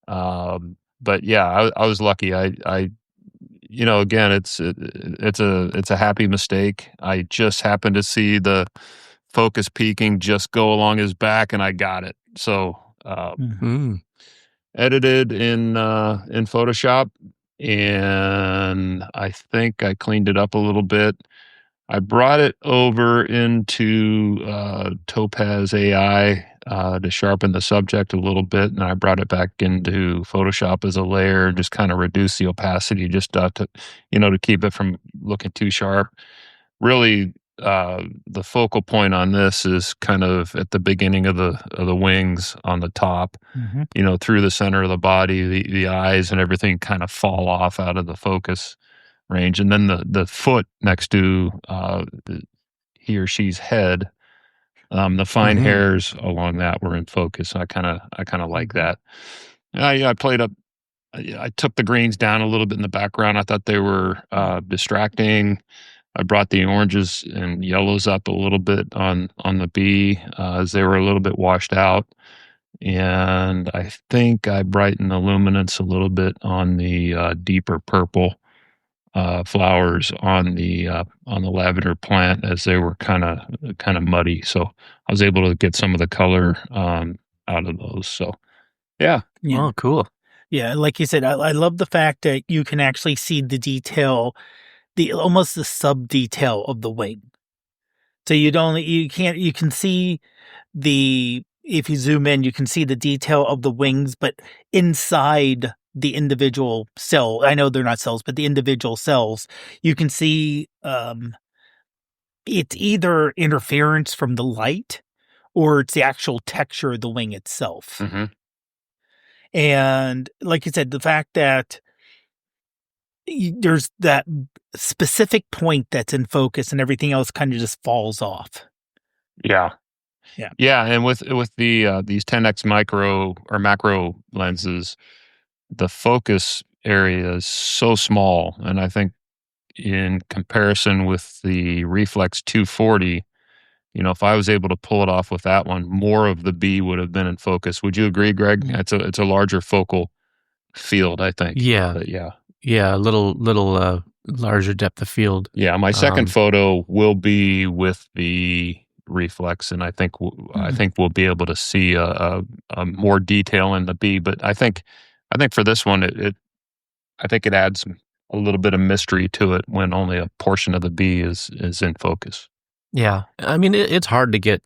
But yeah, I was lucky. I again, it's a happy mistake. I just happened to see the focus peaking just go along his back, and I got it. So edited in Photoshop, and I think I cleaned it up a little bit. I brought it over into Topaz AI to sharpen the subject a little bit, and I brought it back into Photoshop as a layer, just kind of reduce the opacity, just to keep it from looking too sharp. Really, the focal point on this is kind of at the beginning of the wings on the top, through the center of the body, the eyes and everything kind of fall off out of the focus range, and then the foot next to he or she's head, the fine hairs along that were in focus. I kind of like that. I played up. I took the greens down a little bit in the background. I thought they were distracting. I brought the oranges and yellows up a little bit on the bee as they were a little bit washed out. And I think I brightened the luminance a little bit on the deeper purple flowers on the lavender plant as they were kind of muddy. So I was able to get some of the color out of those. So yeah.
Oh, cool.
Yeah, like you said, I love the fact that you can actually see the detail, almost the sub detail of the wing. So you can see the if you zoom in, you can see the detail of the wings, but inside the individual cell, I know they're not cells, but the individual cells, you can see it's either interference from the light or it's the actual texture of the wing itself.
Mm-hmm.
And like you said, the fact that there's that specific point that's in focus and everything else kind of just falls off.
Yeah.
Yeah.
Yeah. And with the these 10x micro or macro lenses, the focus area is so small. And I think in comparison with the Reflex 240, if I was able to pull it off with that one, more of the B would have been in focus. Would you agree, Greg? It's a larger focal field, I think.
Yeah.
But yeah.
Yeah, a little larger depth of field.
Yeah, my second photo will be with the Reflex, and I think we'll be able to see a more detail in the B. But I think for this one, I think it adds a little bit of mystery to it when only a portion of the B is in focus.
Yeah, I mean it's hard to get,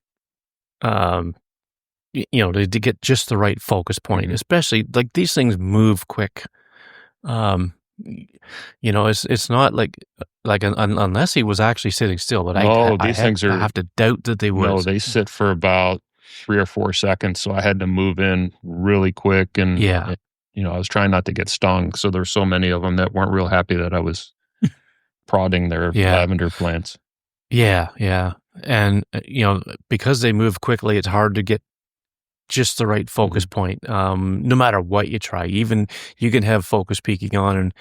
to get just the right focus point, especially like these things move quick. It's not like unless he was actually sitting still, but I have to doubt that they would.
No, they sit for about 3 or 4 seconds, so I had to move in really quick, and I was trying not to get stung. So there's so many of them that weren't real happy that I was prodding their lavender plants.
Yeah, yeah, and because they move quickly, it's hard to get just the right focus point. No matter what you try, even you can have focus peaking on, and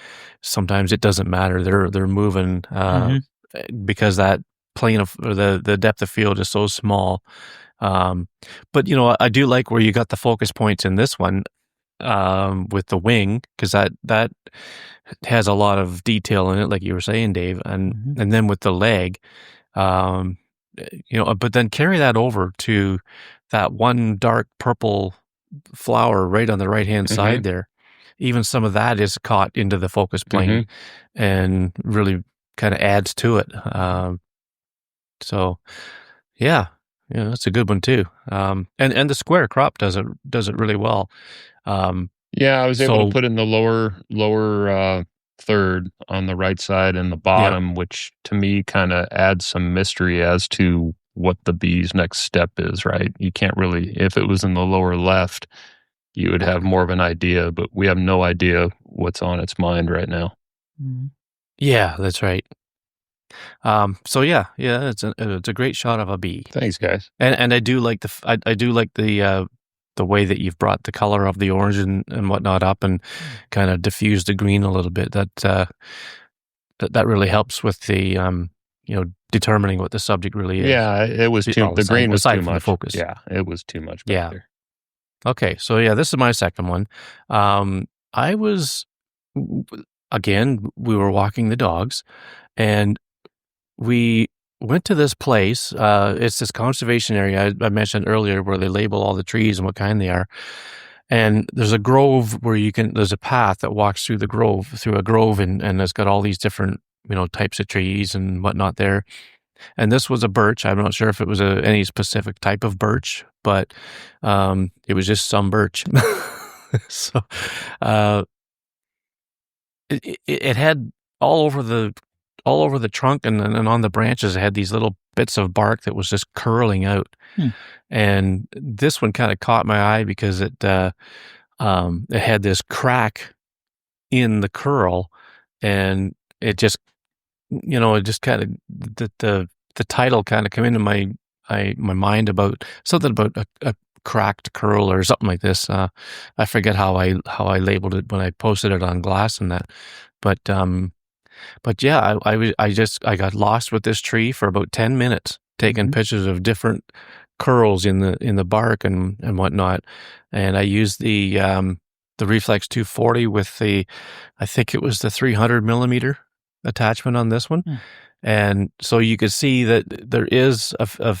sometimes it doesn't matter. They're moving because that plane of or the depth of field is so small. But I do like where you got the focus points in this one with the wing, because that has a lot of detail in it, like you were saying, Dave, and then with the leg. But then carry that over to that one dark purple flower right on the right-hand side there. Even some of that is caught into the focus plane and really kind of adds to it. So, yeah, that's a good one too. And the square crop does it really well.
Yeah, I was able to put it in the lower third on the right side and the bottom, which to me kind of adds some mystery as to what the bee's next step is, right? You can't really, if it was in the lower left, you would have more of an idea, but we have no idea what's on its mind right now.
Yeah, that's right. So yeah, it's a great shot of a bee.
Thanks, guys.
And I do like the way that you've brought the color of the orange and whatnot up and kind of diffused the green a little bit. That really helps with the determining what the subject really is.
Yeah, it was the green was too much.
The focus.
Yeah, it was too much back there.
Okay, so this is my second one. I was, again, we were walking the dogs, and we went to this place. It's this conservation area I mentioned earlier where they label all the trees and what kind they are. And there's a grove where there's a path that walks through a grove, and it's got all these different, types of trees and whatnot there. And this was a birch. I'm not sure if it was any specific type of birch, but it was just some birch. So it had all over the trunk and on the branches, it had these little bits of bark that was just curling out. And this one kind of caught my eye because it had this crack in the curl, and it just kind of the title kind of came into my mind about something about a cracked curl or something like this. I forget how I labeled it when I posted it on Glass and that, but yeah, I got lost with this tree for about 10 minutes taking pictures of different curls in the bark and whatnot, and I used the Reflex 240 with I think it was the 300 millimeter attachment on this one. And so you could see that there is a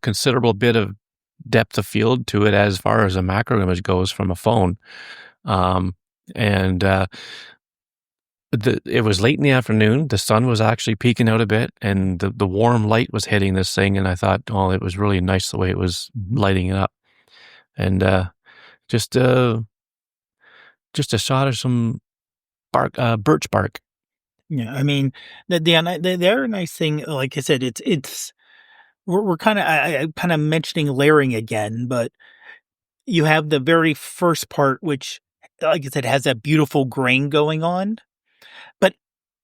considerable bit of depth of field to it as far as a macro image goes from a phone. And it was late in the afternoon. The sun was actually peeking out a bit, and the warm light was hitting this thing. And I thought, oh, it was really nice the way it was lighting it up. And just a shot of some birch bark.
Yeah, I mean, the other nice thing, like I said, it's we're kind of I kind of mentioning layering again, but you have the very first part, which, like I said, has that beautiful grain going on, but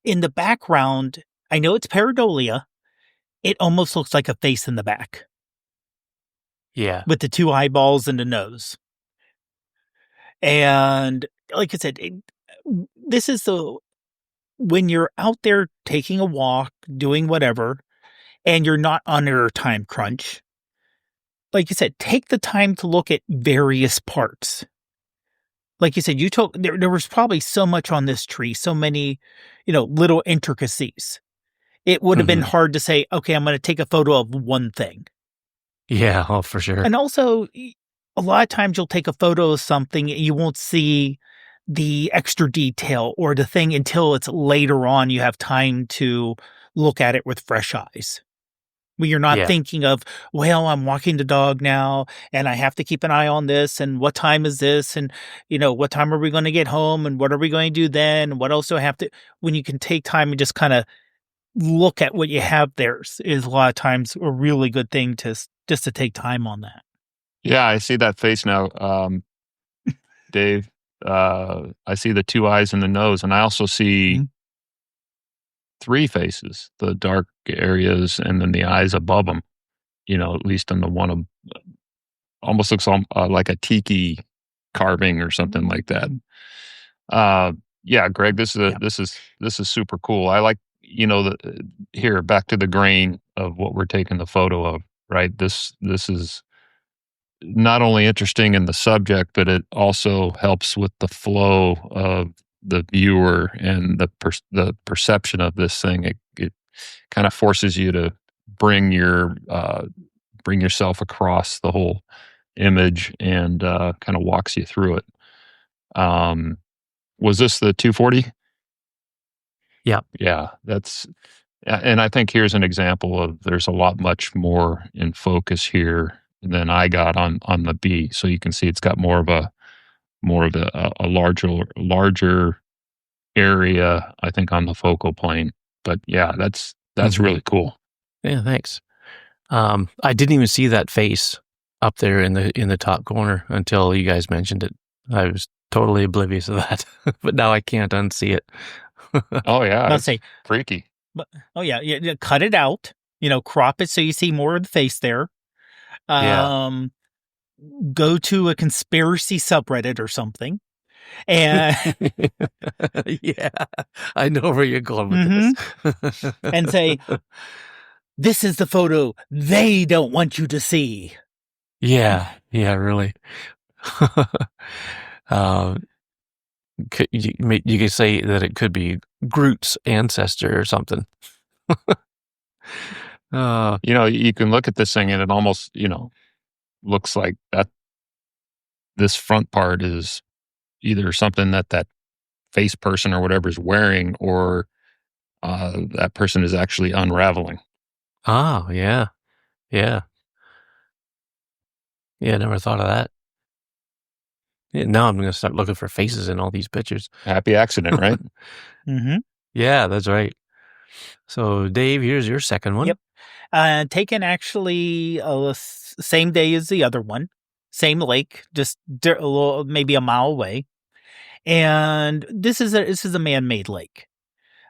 in the background, I know it's pareidolia. It almost looks like a face in the back
Yeah.
with the two eyeballs and the nose. And like I said, this is the when you're out there taking a walk, doing whatever, and you're not under a time crunch. Like you said, take the time to look at various parts. Like you said, you took there was probably so much on this tree, so many, little intricacies. It would have been
Mhm.
hard to say, okay, I'm going to take a photo of one thing.
Yeah. Oh, for sure.
And also, a lot of times you'll take a photo of something and you won't see the extra detail or the thing until it's later on you have time to look at it with fresh eyes. When you're not
Yeah.
thinking of, well, I'm walking the dog now and I have to keep an eye on this and what time is this and what time are we going to get home and what are we going to do then? What else do I have to when you can take time and just kind of look at what you have there is a lot of times a really good thing just to take time on that.
Yeah, I see that face now, Dave. I see the two eyes and the nose, and I also see
Mhm.
three faces: the dark areas, and then the eyes above them. At least in the one of almost looks like a tiki carving or something like that. Uh, yeah, Greg,
Yeah.
this is super cool. I like the here back to the grain of what we're taking the photo of. Right, this is not only interesting in the subject, but it also helps with the flow of the viewer and the perception of this thing. It kind of forces you to bring bring yourself across the whole image and kind of walks you through it. Um, was this the 240?
Yeah.
Yeah, and I think here's an example of there's a lot much more in focus here than I got on the B. So you can see it's got more of a larger area, I think, on the focal plane. But yeah, that's
Mhm.
really cool.
Yeah. Thanks. I didn't even see that face up there in the top corner until you guys mentioned it. I was totally oblivious of that, but now I can't unsee it.
Oh yeah,
Let's
it's
say,
freaky.
but oh yeah, cut it out, crop it so you see more of the face there.
Yeah.
Um, go to a conspiracy subreddit or something, and
Yeah. I know where you're going with this.
mhm, and say, "This is the photo they don't want you to see."
Yeah. Yeah. Really. uh, you could say that it could be Groot's ancestor or something. Uh,
You can look at this thing and it almost, looks like that this front part is either something that face person or whatever is wearing, or that person is actually unraveling.
yeah. Yeah. Yeah. Never thought of that. Yeah, now I'm going to start looking for faces in all these pictures.
Happy accident, right?
Mhm.
Yeah, that's right. So, Dave, here's your second one.
Yep. Taken actually same day as the other one, same lake, just a little, maybe a mile away. And this is a man-made lake.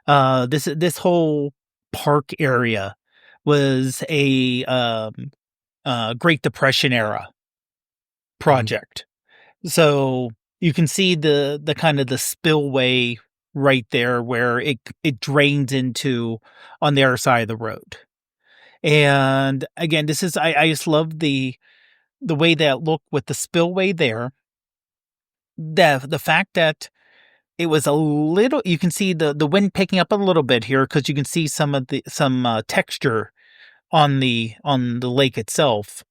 This whole park area was a Great Depression era
Mhm.
project. So you can see the kind of the spillway right there where it drains into on the other side of the road. And again, I just love the way that looked with the spillway there. The fact that it was a little you can see the wind picking up a little bit here because you can see some texture on the lake itself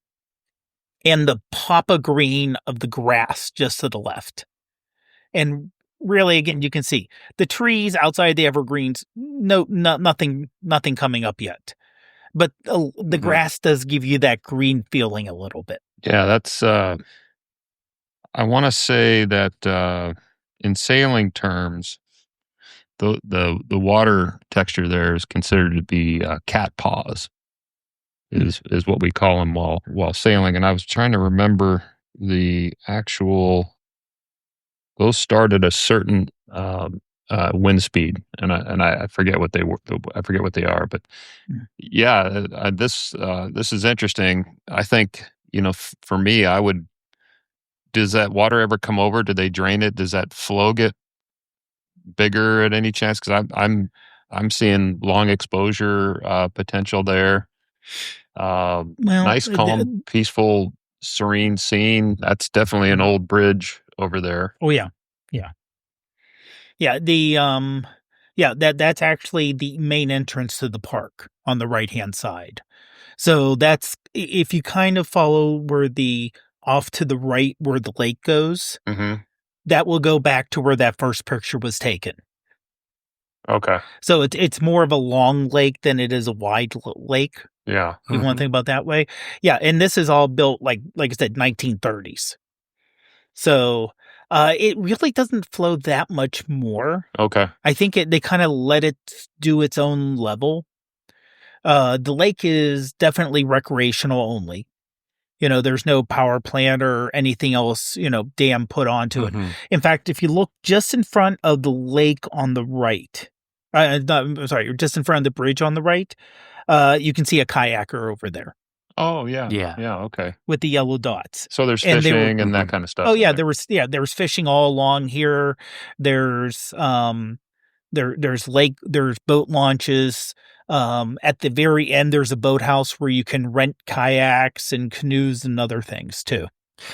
and the papa green of the grass just to the left. And really, again, you can see the trees outside the evergreens. Nothing coming up yet. But the grass does give you that green feeling a little bit.
Yeah, that's. I want to say that in sailing terms, the water texture there is considered to be cat paws. Is what we call them while sailing. And I was trying to remember the actual. Those start at a certain wind speed, and I forget what they were. I forget what they are, but yeah, this is interesting. I think for me, I would. Does that water ever come over? Do they drain it? Does that flow get bigger at any chance? Because I'm seeing long exposure potential there. Nice, calm, peaceful, serene scene. That's definitely an old bridge over there.
Oh yeah. That's actually the main entrance to the park on the right-hand side. So that's if you kind of follow where off to the right where the lake goes, that will go back to where that first picture was taken.
Okay.
So it's more of a long lake than it is a wide lake.
Yeah.
You want to think about that way? Yeah, and this is all built like I said, 1930s. So it really doesn't flow that much more.
Okay.
I think they kind of let it do its own level. The lake is definitely recreational only. There's no power plant or anything else, dam put onto it. In fact, if you look just in front of the lake on the right, just in front of the bridge on the right, you can see a kayaker over there.
Oh yeah. Yeah. Okay.
With the yellow dots.
So there's fishing and that kind of stuff.
Oh yeah, there was fishing all along here. There's there's boat launches. At the very end, there's a boathouse where you can rent kayaks and canoes and other things too.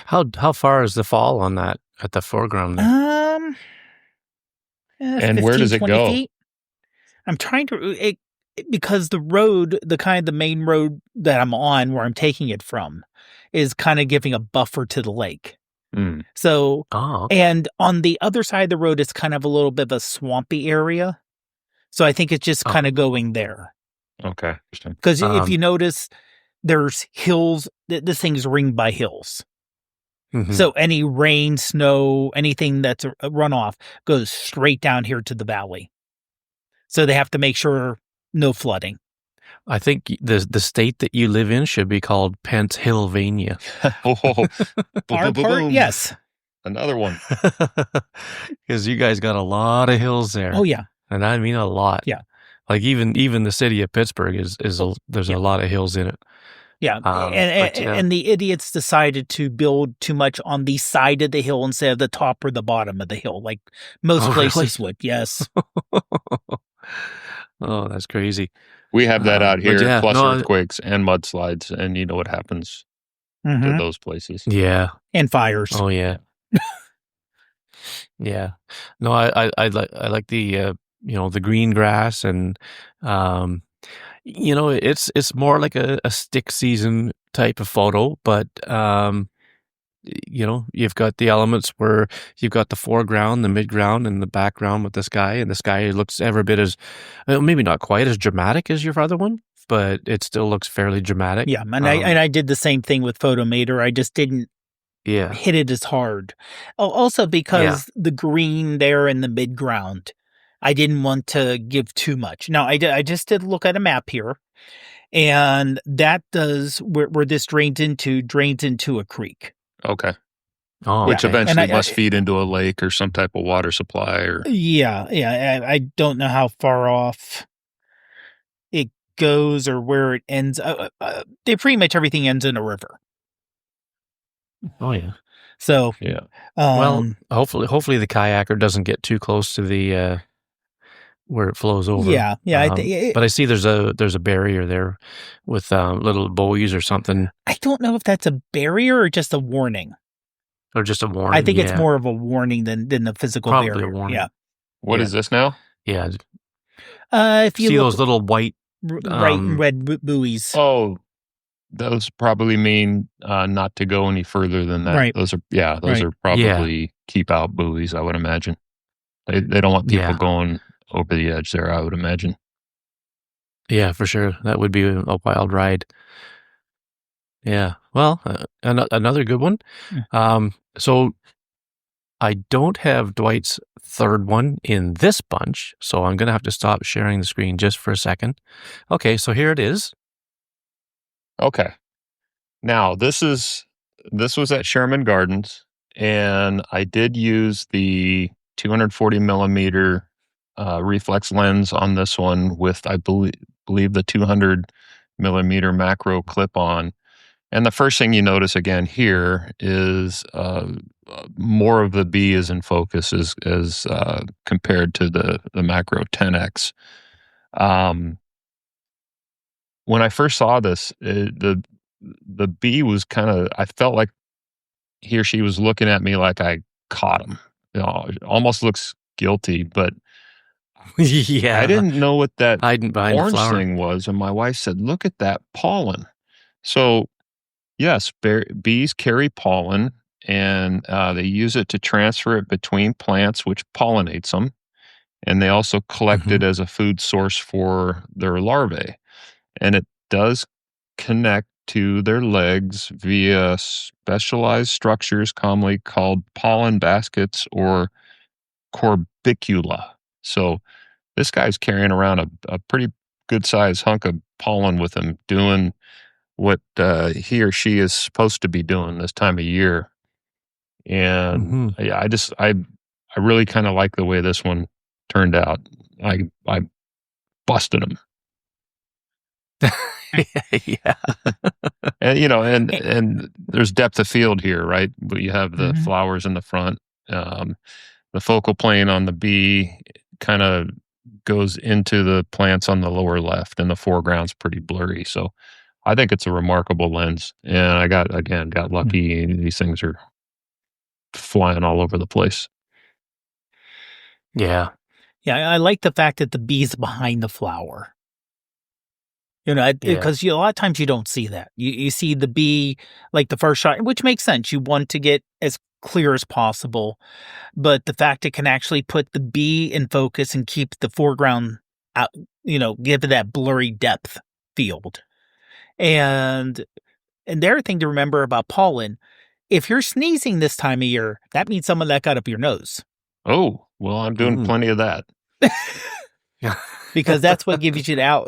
How far is the fall on that at the foreground there?
And where does it go?
Feet. I'm trying to because the road, the main road that I'm on, where I'm taking it from, is kind of giving a buffer to the lake. So, and on the other side of the road, it's kind of a little bit of a swampy area. So I think it's just kind of going there.
Okay.
Because if you notice, there's hills. This thing's ringed by hills. So any rain, snow, anything that's a runoff goes straight down here to the valley. So they have to make sure no flooding.
I think the state that you live in should be called Pennsylvania.
Our part, yes.
Another one.
Because you guys got a lot of hills there.
Oh yeah.
And I mean a lot.
Yeah.
Like even the city of Pittsburgh there's a lot of hills in it.
Yeah. And the idiots decided to build too much on the side of the hill instead of the top or the bottom of the hill, like most places would. Yes.
Oh, that's crazy.
We have that out here, plus earthquakes and mudslides, and you know what happens to those places.
Yeah.
And fires.
Oh yeah. Yeah. No, I like the the green grass and it's more like a stick season type of photo, but you've got the elements where you've got the foreground, the midground, and the background with the sky, and the sky looks every bit as maybe not quite as dramatic as your other one, but it still looks fairly dramatic.
Yeah, and I did the same thing with Photomator. I just didn't hit it as hard. Also because the green there in the midground, I didn't want to give too much. Now I just did look at a map here, and that does where this drains into a creek.
Okay.
Oh,
which eventually must feed into a lake or some type of water supply. Or
I don't know how far off it goes or where it ends. They pretty much everything ends in a river.
Oh yeah.
So
yeah.
Well, hopefully the kayaker doesn't get too close to the where it flows over.
Yeah.
But I see there's a barrier there with little buoys or something.
I don't know if that's a barrier or just a warning.
Or just a warning.
I think it's more of a warning than the physical
Probably
barrier.
A warning.
Yeah.
What is this now?
Yeah.
If you
see those little white,
red buoys.
Oh, those probably mean not to go any further than that.
Right.
Those are probably keep out buoys, I would imagine. They don't want people
Yeah.
going over the edge there, I would imagine.
Yeah, for sure. That would be a wild ride. Yeah. Well, another good one.
Mm.
So I don't have Dwight's third one in this bunch, so I'm going to have to stop sharing the screen just for a second. Okay, so here it is.
Okay. Now, this was at Sherman Gardens, and I did use the 240 millimeter reflex lens on this one with, I believe the 200 millimeter macro clip on. And the first thing you notice again here is more of the B is in focus as compared to the macro 10x. When I first saw this, the bee was kind of, I felt like he or she was looking at me like I caught him. It almost looks guilty, but I
Yeah,
didn't know what that
hiding behind the
orange
flower.
thing was. And my wife said, "Look at that pollen." So, yes, bees carry pollen, and they use it to transfer it between plants, which pollinates them. And they also collect
Mhm.
it as a food source for their larvae. And it does connect to their legs via specialized structures commonly called pollen baskets or corbicula. So this guy's carrying around a pretty good sized hunk of pollen with him, doing what he or she is supposed to be doing this time of year. And
Mhm.
yeah, I really kind of like the way this one turned out. I busted him.
Yeah.
And
Eh,
and there's depth of field here, right? But you have the
mhm.
flowers in the front. Um, the focal plane on the bee kind of goes into the plants on the lower left, and the foreground's pretty blurry. So I think it's a remarkable lens. And I got
Mm.
lucky. These things are flying all over the place.
Yeah.
Yeah, I like the fact that the bee's behind the flower.
Yeah.
Because a lot of times you don't see that. You see the bee like the first shot, which makes sense. You want to get as clear as possible, but the fact it can actually put the bee in focus and keep the foreground out, give it that blurry depth field. And the other thing to remember about pollen, if you're sneezing this time of year, that means some of that got up your nose.
Oh, well, I'm doing
Mm.
plenty of that.
Yeah.
Because that's what gives you out.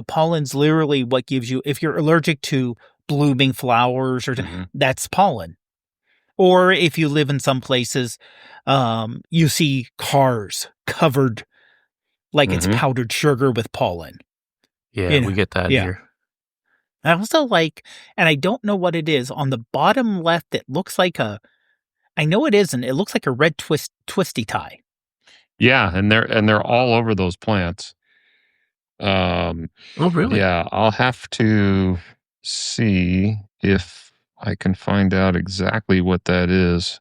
Pollen's literally what gives you, if you're allergic to blooming flowers
Hmm.
that's pollen. Or if you live in some places, you see cars covered like it's
Hmm.
powdered sugar with pollen.
Yeah,
You know,
we get that
yeah.
here.
I also like, and I don't know what it is on the bottom left. It looks like I know it isn't. It looks like a red twisty tie.
Yeah, and they're all over those plants. Um,
Oh, really?
yeah, I'll have to see if I can find out exactly what that is.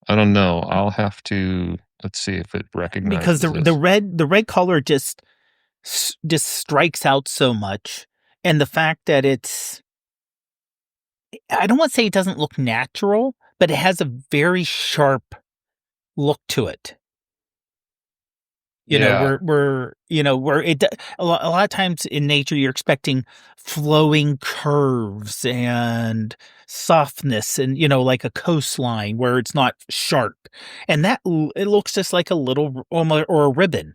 I don't know. I'll have to let's see if it
Because
recognizes
the
this.
red color just strikes out so much, and the fact that I don't want to say it doesn't look natural, but it has a very sharp look to it.
Yeah.
Where a lot of times in nature you're expecting flowing curves and softness and like a coastline where it's not sharp, and it looks just like a little or a ribbon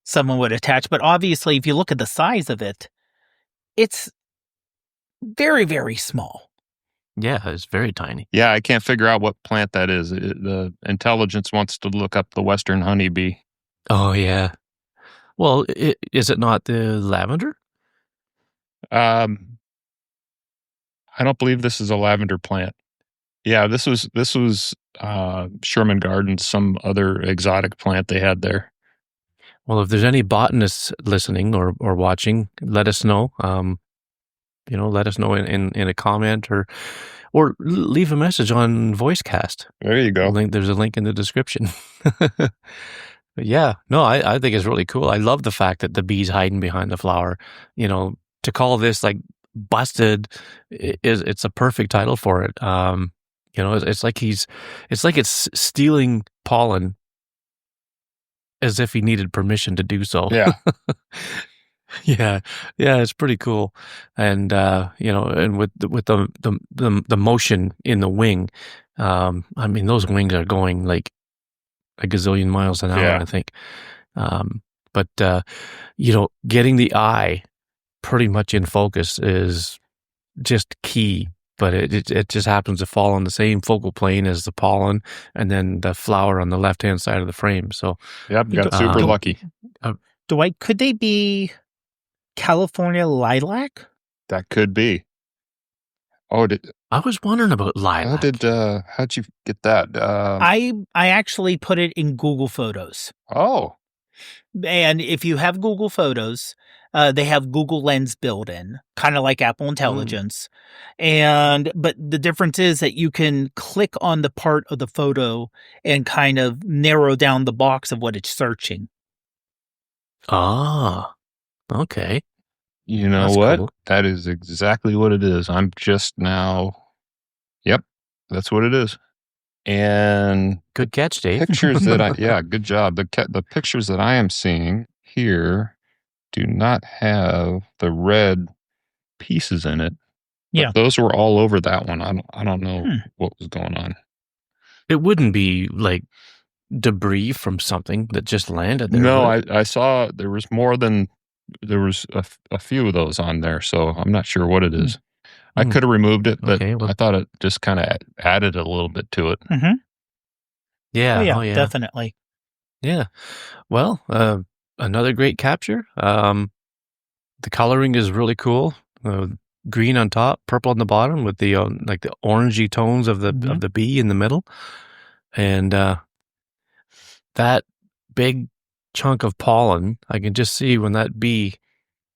someone would attach. But obviously, if you look at the size of it, it's very, very small.
Yeah, it's very tiny.
Yeah, I can't figure out what plant that is. The intelligence wants to look up the western honeybee.
Oh, yeah. Well, is it not the lavender?
Um, I don't believe this is a lavender plant. Yeah, this was Sherman Gardens, some other exotic plant they had there.
Well, if there's any botanists listening or watching, let us know. Let us know in a comment or leave a message on VoiceCast.
There you go.
There's a link in the description. But yeah, no, I think it's really cool. I love the fact that the bee's hiding behind the flower. To call this like busted it's a perfect title for it. It's like it's stealing pollen as if he needed permission to do so.
Yeah.
Yeah, it's pretty cool, and and with the motion in the wing, I mean those wings are going like a gazillion miles an hour,
Yeah.
I think. But getting the eye pretty much in focus is just key. But it just happens to fall on the same focal plane as the pollen, and then the flower on the left hand side of the frame. So,
Yep, got super lucky.
Dwight, could they be California lilac?
That could be. Oh,
I was wondering about lilac.
How'd you get that?
I actually put it in Google Photos.
Oh.
And if you have Google Photos, they have Google Lens built in, kind of like Apple Intelligence. But the difference is that you can click on the part of the photo and kind of narrow down the box of what it's searching.
Ah, okay.
You know
That's
what?
cool.
That is exactly what it is. I'm just now. Yep, that's what it is. And
good catch, Dave.
Pictures that good job. The pictures that I am seeing here do not have the red pieces in it.
Yeah,
those were all over that one. I don't know what was going on.
It wouldn't be like debris from something that just landed there.
No, I saw there was a few of those on there, so I'm not sure what it is. I could have removed it, but I thought it just kind of added a little bit to it.
Mm-hmm.
Yeah.
Oh, yeah, definitely.
Yeah. Well, another great capture. The coloring is really cool. Green on top, purple on the bottom, with the like the orangey tones of the bee in the middle, and that big chunk of pollen. I can just see when that bee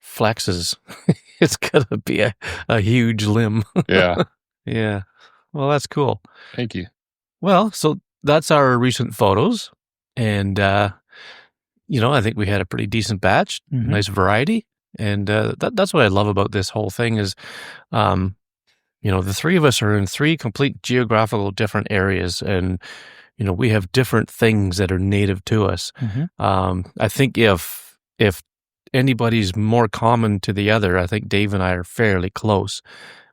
flexes, it's gonna be a huge limb.
Yeah.
Yeah. Well, that's cool.
Thank you.
Well, so that's our recent photos, and I think we had a pretty decent batch, nice variety, and that's what I love about this whole thing is, the three of us are in three complete geographical different areas, and we have different things that are native to us. I think if anybody's more common to the other, I think Dave and I are fairly close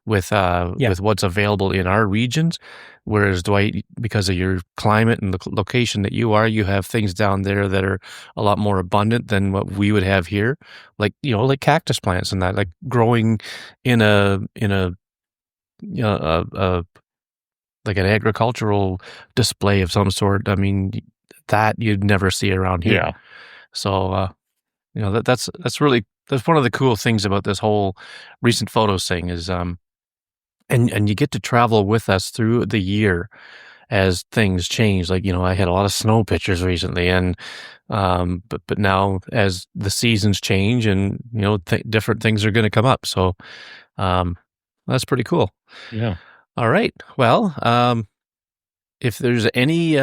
with what's available in our regions. Whereas Dwight, because of your climate and the location that you have things down there that are a lot more abundant than what we would have here, like cactus plants and that, like growing in a like an agricultural display of some sort. I mean, that you'd never see around here.
Yeah.
So that's one of the cool things about this whole recent photos thing is and you get to travel with us through the year as things change. Like, I had a lot of snow pictures recently, and but now as the seasons change and different things are going to come up. So that's pretty cool.
Yeah.
All right. Well, if there's any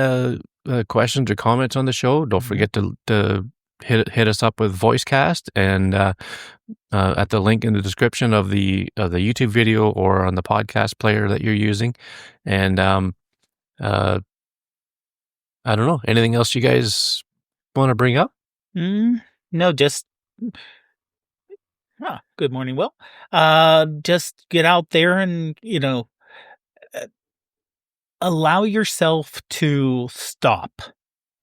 questions or comments on the show, don't forget to hit us up with VoiceCast, and at the link in the description of the YouTube video or on the podcast player that you're using. And I don't know, anything else you guys want to bring up?
No, just good morning, Will. Just get out there and allow yourself to stop.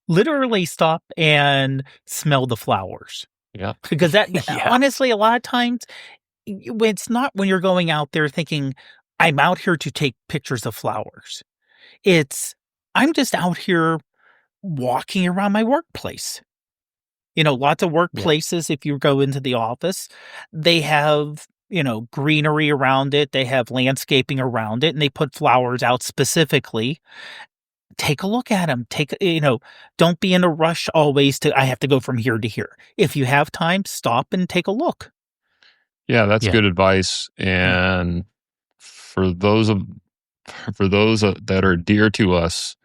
Literally stop and smell the flowers.
Yeah.
Because that, honestly, a lot of times, it's not when you're going out there thinking, I'm out here to take pictures of flowers. It's, I'm just out here walking around my workplace. Lots of workplaces, if you go into the office, they have, greenery around it. They have landscaping around it, and they put flowers out specifically. Take a look at them. Don't be in a rush always I have to go from here to here. If you have time, stop and take a look.
Yeah, that's good advice. And for those that are dear to us,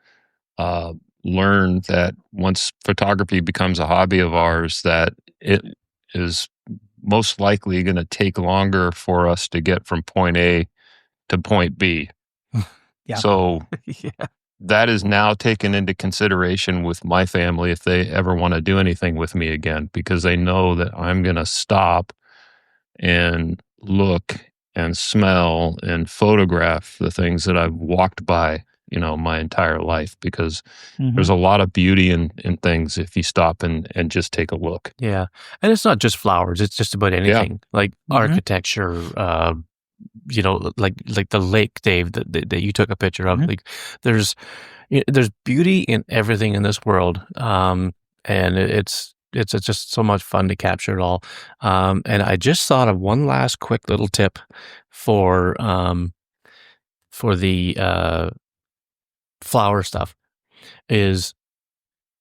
learn that once photography becomes a hobby of ours, that it is most likely going to take longer for us to get from point A to point B.
Yeah.
So that is now taken into consideration with my family if they ever want to do anything with me again, because they know that I'm going to stop and look and smell and photograph the things that I've walked by, my entire life, because there's a lot of beauty in things if you stop and just take a look.
Yeah. And it's not just flowers. It's just about anything, like architecture, like the lake, Dave, that you took a picture of. Like there's beauty in everything in this world. And it's just so much fun to capture it all. And I just thought of one last quick little tip for the flower stuff is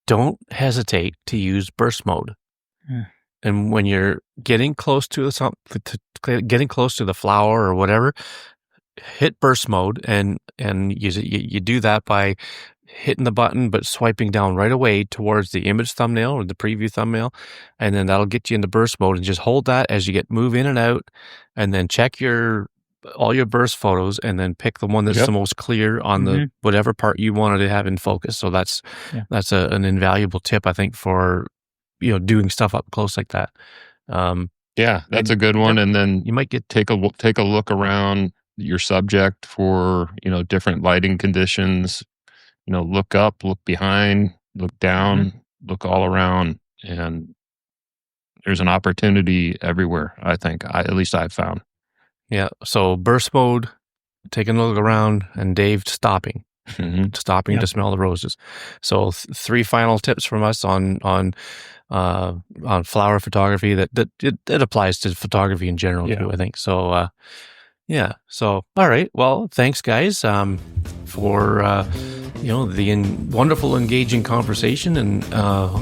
don't hesitate to use burst mode. And when you're getting close to getting close to the flower or whatever, hit burst mode, and you do that by hitting the button but swiping down right away towards the image thumbnail or the preview thumbnail, and then that'll get you into burst mode, and just hold that as you move in and out, and then check all your burst photos, and then pick the one that's the most clear on the whatever part you wanted to have in focus. So that's an invaluable tip, I think, for doing stuff up close like that.
That's a good one. And then
you might
take a look around your subject for different lighting conditions. Look up, look behind, look down, look all around, and there's an opportunity everywhere, I think. At least I've found.
Yeah. So burst mode, taking a look around, and Dave stopping to smell the roses. So 3 final tips from us on flower photography that it applies to photography in general too, I think. So So all right. Well, thanks guys for the wonderful engaging conversation, and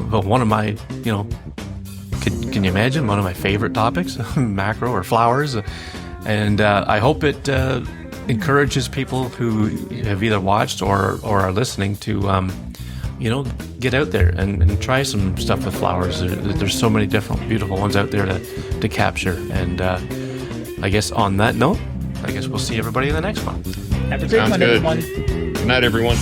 one of my can you imagine, one of my favorite topics, macro or flowers. And I hope it encourages people who have either watched or are listening to, get out there and try some stuff with flowers. There's so many different beautiful ones out there to capture. And I guess on that note, we'll see everybody in the next one.
Have a great one, everyone.
Good night, everyone.